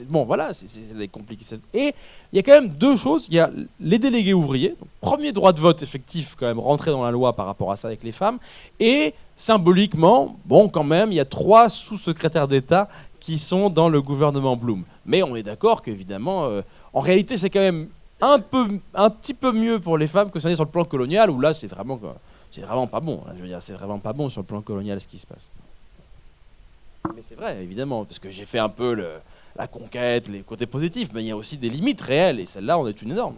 Bon voilà, c'est compliqué. Et il y a quand même deux choses, il y a les délégués ouvriers, donc premier droit de vote effectif quand même rentré dans la loi par rapport à ça avec les femmes, et symboliquement, bon quand même, il y a 3 sous-secrétaires d'État qui sont dans le gouvernement Blum. Mais on est d'accord qu'évidemment, en réalité, c'est quand même un petit peu mieux pour les femmes que ça n'est sur le plan colonial, où là, c'est vraiment pas bon. Là, je veux dire, c'est vraiment pas bon sur le plan colonial ce qui se passe. Mais c'est vrai, évidemment, parce que j'ai fait un peu la conquête, les côtés positifs, mais il y a aussi des limites réelles, et celle-là, on est une énorme.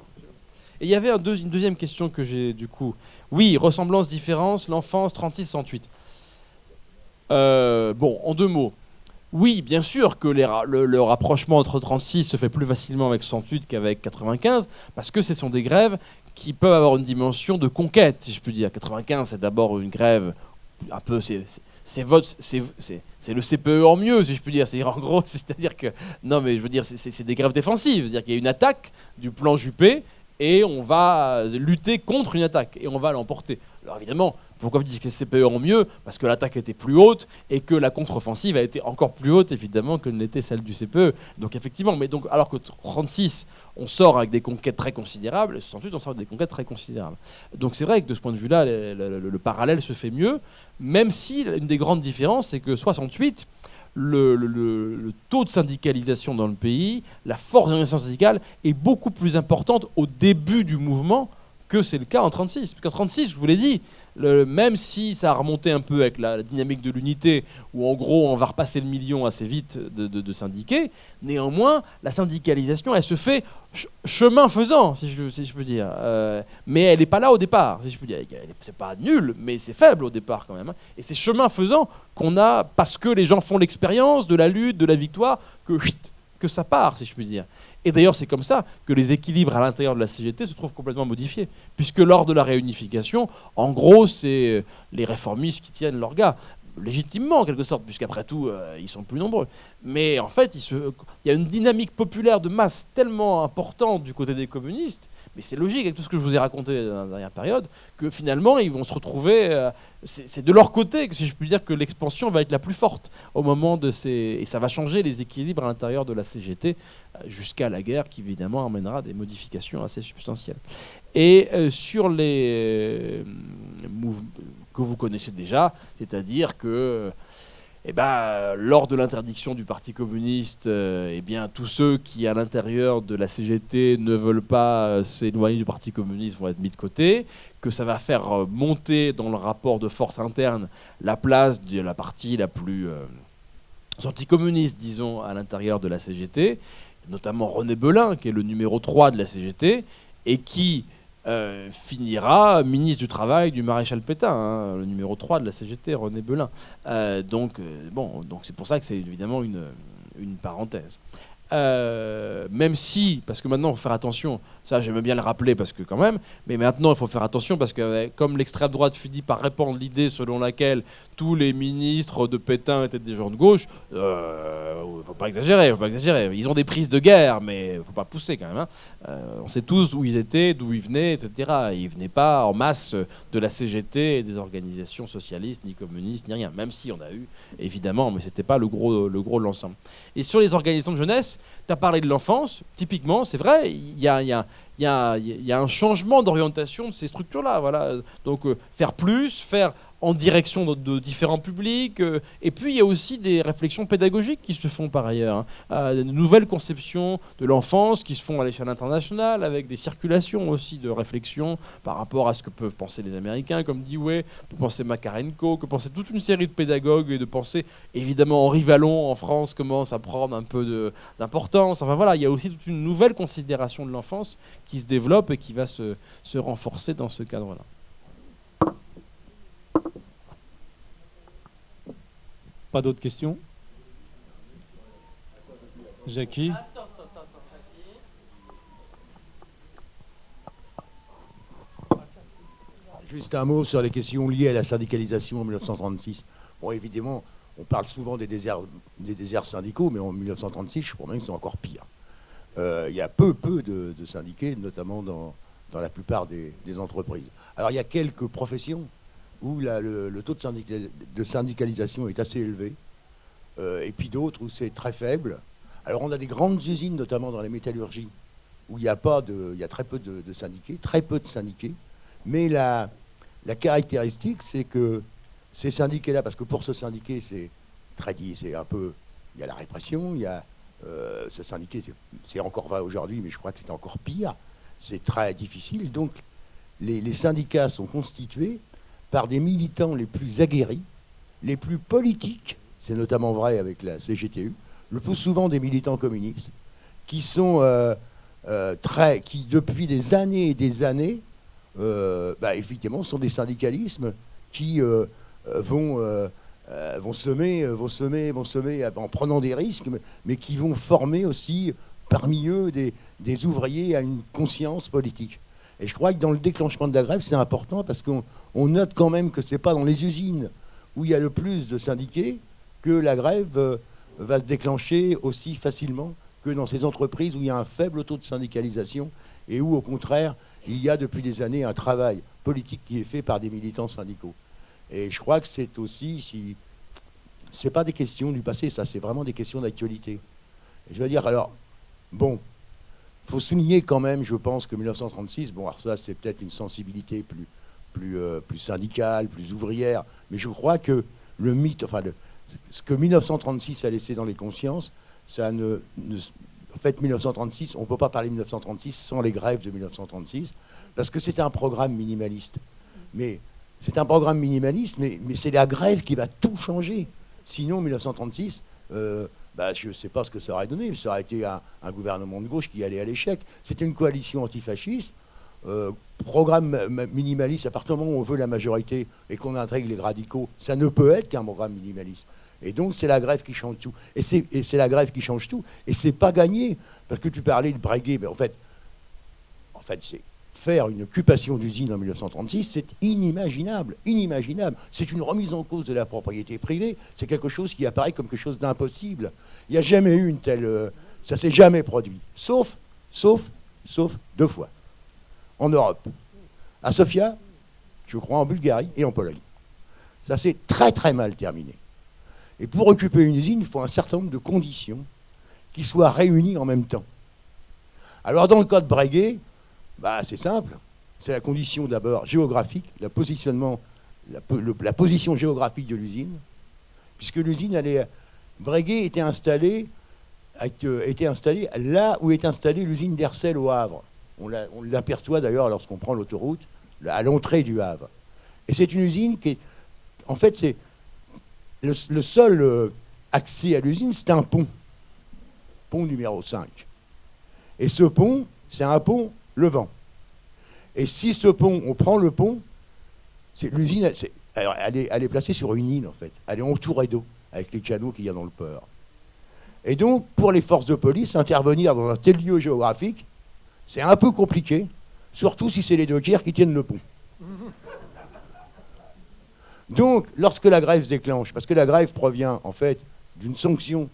Et il y avait une deuxième question que j'ai du coup. Oui, ressemblance, différence, l'enfance, 36-68. Bon, en 2 mots. Oui, bien sûr que le rapprochement entre 36 se fait plus facilement avec 68 qu'avec 95, parce que ce sont des grèves qui peuvent avoir une dimension de conquête, si je puis dire. 95, c'est d'abord une grève un peu... C'est le CPE en mieux, si je puis dire. C'est en gros, c'est-à-dire que... Non, mais je veux dire, c'est des grèves défensives. C'est-à-dire qu'il y a une attaque du plan Juppé, et on va lutter contre une attaque, et on va l'emporter. Alors évidemment, pourquoi je dis que c'est CPE en mieux? Parce que l'attaque était plus haute et que la contre-offensive a été encore plus haute, évidemment, que ne l'était celle du CPE. Donc effectivement, mais donc, alors que 36, on sort avec des conquêtes très considérables, et 68, on sort avec des conquêtes très considérables. Donc c'est vrai que de ce point de vue-là, le parallèle se fait mieux, même si une des grandes différences, c'est que 68, le taux de syndicalisation dans le pays, la force d'organisation syndicale est beaucoup plus importante au début du mouvement que c'est le cas en 36. Parce qu'en 36, je vous l'ai dit, même si ça a remonté un peu avec la dynamique de l'unité, où en gros on va repasser le million assez vite de syndiqués, néanmoins la syndicalisation elle se fait chemin faisant, si je peux dire. Mais elle n'est pas là au départ, si je peux dire. C'est pas nul, mais c'est faible au départ quand même. Et c'est chemin faisant qu'on a, parce que les gens font l'expérience de la lutte, de la victoire, que ça part, si je puis dire. Et d'ailleurs, c'est comme ça que les équilibres à l'intérieur de la CGT se trouvent complètement modifiés. Puisque lors de la réunification, en gros, c'est les réformistes qui tiennent leur gars. Légitimement, en quelque sorte, puisqu'après tout, ils sont plus nombreux. Mais en fait, il y a une dynamique populaire de masse tellement importante du côté des communistes, mais c'est logique avec tout ce que je vous ai raconté dans la dernière période, que finalement, ils vont se retrouver... c'est de leur côté, si je puis dire, que l'expansion va être la plus forte au moment de ces... Et ça va changer les équilibres à l'intérieur de la CGT jusqu'à la guerre qui, évidemment, amènera des modifications assez substantielles. Et sur les mouvements que vous connaissez déjà, c'est-à-dire que... lors de l'interdiction du Parti communiste, tous ceux qui, à l'intérieur de la CGT, ne veulent pas s'éloigner du Parti communiste vont être mis de côté, que ça va faire monter dans le rapport de force interne la place de la partie la plus anticommuniste, disons, à l'intérieur de la CGT, notamment René Belin, qui est le numéro 3 de la CGT, et qui... finira ministre du Travail du maréchal Pétain, le numéro 3 de la CGT, René Belin. Donc c'est pour ça que c'est évidemment une parenthèse. Même si, parce que maintenant il faut faire attention, ça j'aime bien le rappeler parce que quand même, mais maintenant il faut faire attention parce que comme l'extrême droite finit par répandre l'idée selon laquelle tous les ministres de Pétain étaient des gens de gauche, faut pas exagérer, ils ont des prises de guerre, mais faut pas pousser quand même. On sait tous où ils étaient, d'où ils venaient, etc. Ils venaient pas en masse de la CGT et des organisations socialistes, ni communistes, ni rien, même si on a eu, évidemment, mais c'était pas le gros de l'ensemble. Et sur les organisations de jeunesse, tu as parlé de l'enfance, typiquement, c'est vrai, il y a un changement d'orientation de ces structures-là. Voilà. Donc, faire plus, faire en direction de différents publics. Et puis, il y a aussi des réflexions pédagogiques qui se font par ailleurs. De nouvelles conceptions de l'enfance qui se font à l'échelle internationale, avec des circulations aussi de réflexions par rapport à ce que peuvent penser les Américains, comme Dewey, que penser Makarenko, que penser toute une série de pédagogues, et de penser, évidemment, Henri Vallon en France commence à prendre un peu d'importance. Enfin voilà, il y a aussi toute une nouvelle considération de l'enfance qui se développe et qui va se renforcer dans ce cadre-là. Pas d'autres questions? Jackie? Juste un mot sur les questions liées à la syndicalisation en 1936. Bon, évidemment, on parle souvent des déserts syndicaux, mais en 1936, je crois même que c'est encore pire. Il y a peu de syndiqués, notamment dans la plupart des entreprises. Alors, il y a quelques professions où le taux de syndicalisation est assez élevé, et puis d'autres où c'est très faible. Alors on a des grandes usines, notamment dans les métallurgies, où il y a très peu de syndiqués, mais la caractéristique, c'est que ces syndiqués-là, parce que pour se syndiquer, c'est un peu, il y a la répression, il y a se syndiquer, c'est encore vrai aujourd'hui, mais je crois que c'est encore pire, c'est très difficile. Donc les syndicats sont constitués par des militants les plus aguerris, les plus politiques, c'est notamment vrai avec la CGTU, le plus souvent des militants communistes, qui sont qui depuis des années et des années, effectivement, sont des syndicalismes qui vont semer en prenant des risques, mais qui vont former aussi parmi eux des ouvriers à une conscience politique. Et je crois que dans le déclenchement de la grève, c'est important parce qu'on note quand même que ce n'est pas dans les usines où il y a le plus de syndiqués que la grève va se déclencher aussi facilement que dans ces entreprises où il y a un faible taux de syndicalisation et où, au contraire, il y a depuis des années un travail politique qui est fait par des militants syndicaux. Et je crois que c'est aussi, c'est pas des questions du passé, ça, c'est vraiment des questions d'actualité. Et je veux dire, alors, bon, il faut souligner quand même, je pense, que 1936, bon, alors ça, c'est peut-être une sensibilité plus syndicale, plus ouvrière, mais je crois que le mythe, ce que 1936 a laissé dans les consciences, en fait, 1936, on ne peut pas parler de 1936 sans les grèves de 1936, parce que c'est un programme minimaliste. Mais c'est un programme minimaliste, mais c'est la grève qui va tout changer. Sinon, 1936, je ne sais pas ce que ça aurait donné, mais ça aurait été un gouvernement de gauche qui allait à l'échec. C'était une coalition antifasciste, programme minimaliste. À partir du moment où on veut la majorité et qu'on intègre les radicaux, ça ne peut être qu'un programme minimaliste. Et donc, c'est la grève qui change tout. Et c'est la grève qui change tout. Et c'est pas gagné. Parce que tu parlais de Breguet, mais en fait c'est faire une occupation d'usine en 1936, c'est inimaginable. Inimaginable. C'est une remise en cause de la propriété privée. C'est quelque chose qui apparaît comme quelque chose d'impossible. Il n'y a jamais eu une telle... ça s'est jamais produit. Sauf 2 fois. En Europe. À Sofia, je crois en Bulgarie et en Pologne. Ça s'est très très mal terminé. Et pour occuper une usine, il faut un certain nombre de conditions qui soient réunies en même temps. Alors dans le cas de Breguet, c'est simple. C'est la condition d'abord géographique, la position géographique de l'usine, puisque l'usine, Breguet était installé là où est installée l'usine d'Hersel au Havre. On l'aperçoit d'ailleurs lorsqu'on prend l'autoroute à l'entrée du Havre. Et c'est une usine qui est... En fait, c'est... Le seul accès à l'usine, c'est un pont. Pont numéro 5. Et ce pont, c'est un pont levant. Et si ce pont, on prend le pont, l'usine, elle est placée sur une île, en fait. Elle est entourée d'eau, avec les canaux qu'il y a dans le port. Et donc, pour les forces de police, intervenir dans un tel lieu géographique, c'est un peu compliqué, surtout si c'est les dockers qui tiennent le pont. Donc, lorsque la grève se déclenche, parce que la grève provient, en fait, d'une sanction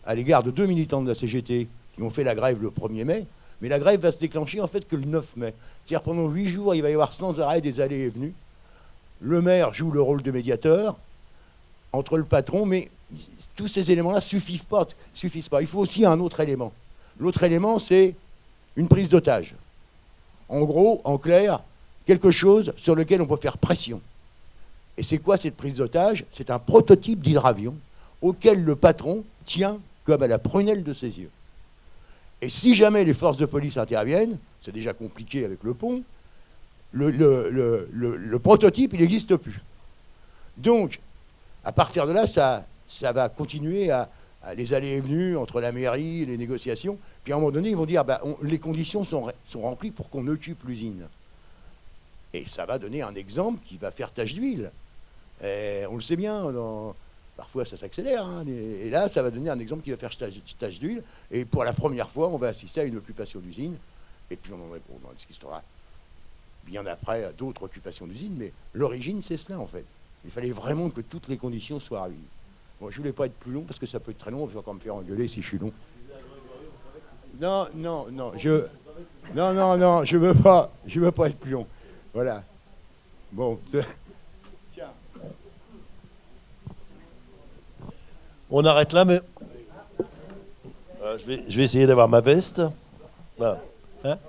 à l'égard de 2 militants de la CGT qui ont fait la grève le 1er mai, mais la grève va se déclencher, en fait, que le 9 mai. C'est-à-dire, pendant 8 jours, il va y avoir sans arrêt des allées et venues. Le maire joue le rôle de médiateur entre le patron, mais tous ces éléments-là suffisent pas. Il faut aussi un autre élément. L'autre élément, c'est une prise d'otage. En gros, en clair, quelque chose sur lequel on peut faire pression. Et c'est quoi cette prise d'otage? C'est un prototype d'hydravion auquel le patron tient comme à la prunelle de ses yeux. Et si jamais les forces de police interviennent, c'est déjà compliqué avec le pont, le prototype, il n'existe plus. Donc, à partir de là, ça va continuer à les allées et venues entre la mairie, les négociations. Puis à un moment donné, ils vont dire, les conditions sont remplies pour qu'on occupe l'usine. Et ça va donner un exemple qui va faire tache d'huile. On le sait bien, parfois ça s'accélère, hein, et là ça va donner un exemple qui va faire tache d'huile, et pour la première fois on va assister à une occupation d'usine, et puis on assistera bien après à d'autres occupations d'usine, mais l'origine c'est cela en fait. Il fallait vraiment que toutes les conditions soient réunies. Bon, je voulais pas être plus long parce que ça peut être très long, je vais encore me faire engueuler si je suis long. Non, je veux pas être plus long. Voilà. Bon. On arrête là, mais je vais essayer d'avoir ma veste. Voilà. Hein?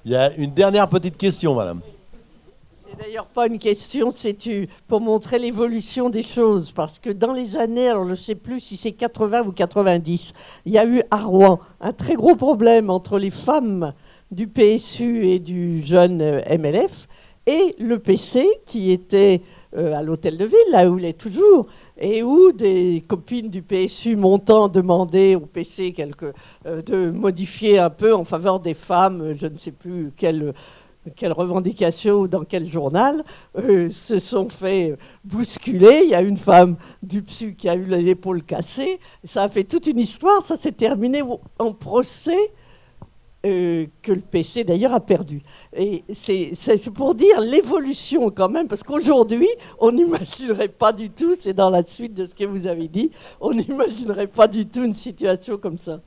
Il y a une dernière petite question, madame. C'est d'ailleurs pas une question, c'est pour montrer l'évolution des choses. Parce que dans les années, alors je ne sais plus si c'est 80 ou 90, il y a eu à Rouen un très gros problème entre les femmes du PSU et du jeune MLF et le PC qui était à l'hôtel de ville, là où il est toujours. et où des copines du PSU montant demandaient au PC de modifier un peu en faveur des femmes, je ne sais plus quelle revendication ou dans quel journal, se sont fait bousculer. Il y a une femme du PSU qui a eu l'épaule cassée. Ça a fait toute une histoire. Ça s'est terminé en procès que le PC d'ailleurs a perdu. Et c'est pour dire l'évolution quand même, parce qu'aujourd'hui, on n'imaginerait pas du tout, c'est dans la suite de ce que vous avez dit, on n'imaginerait pas du tout une situation comme ça.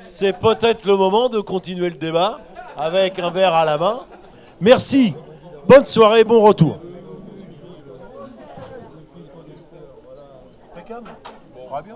C'est peut-être le moment de continuer le débat avec un verre à la main. Merci. Bonne soirée, bon retour. Impeccable. Bon, bien.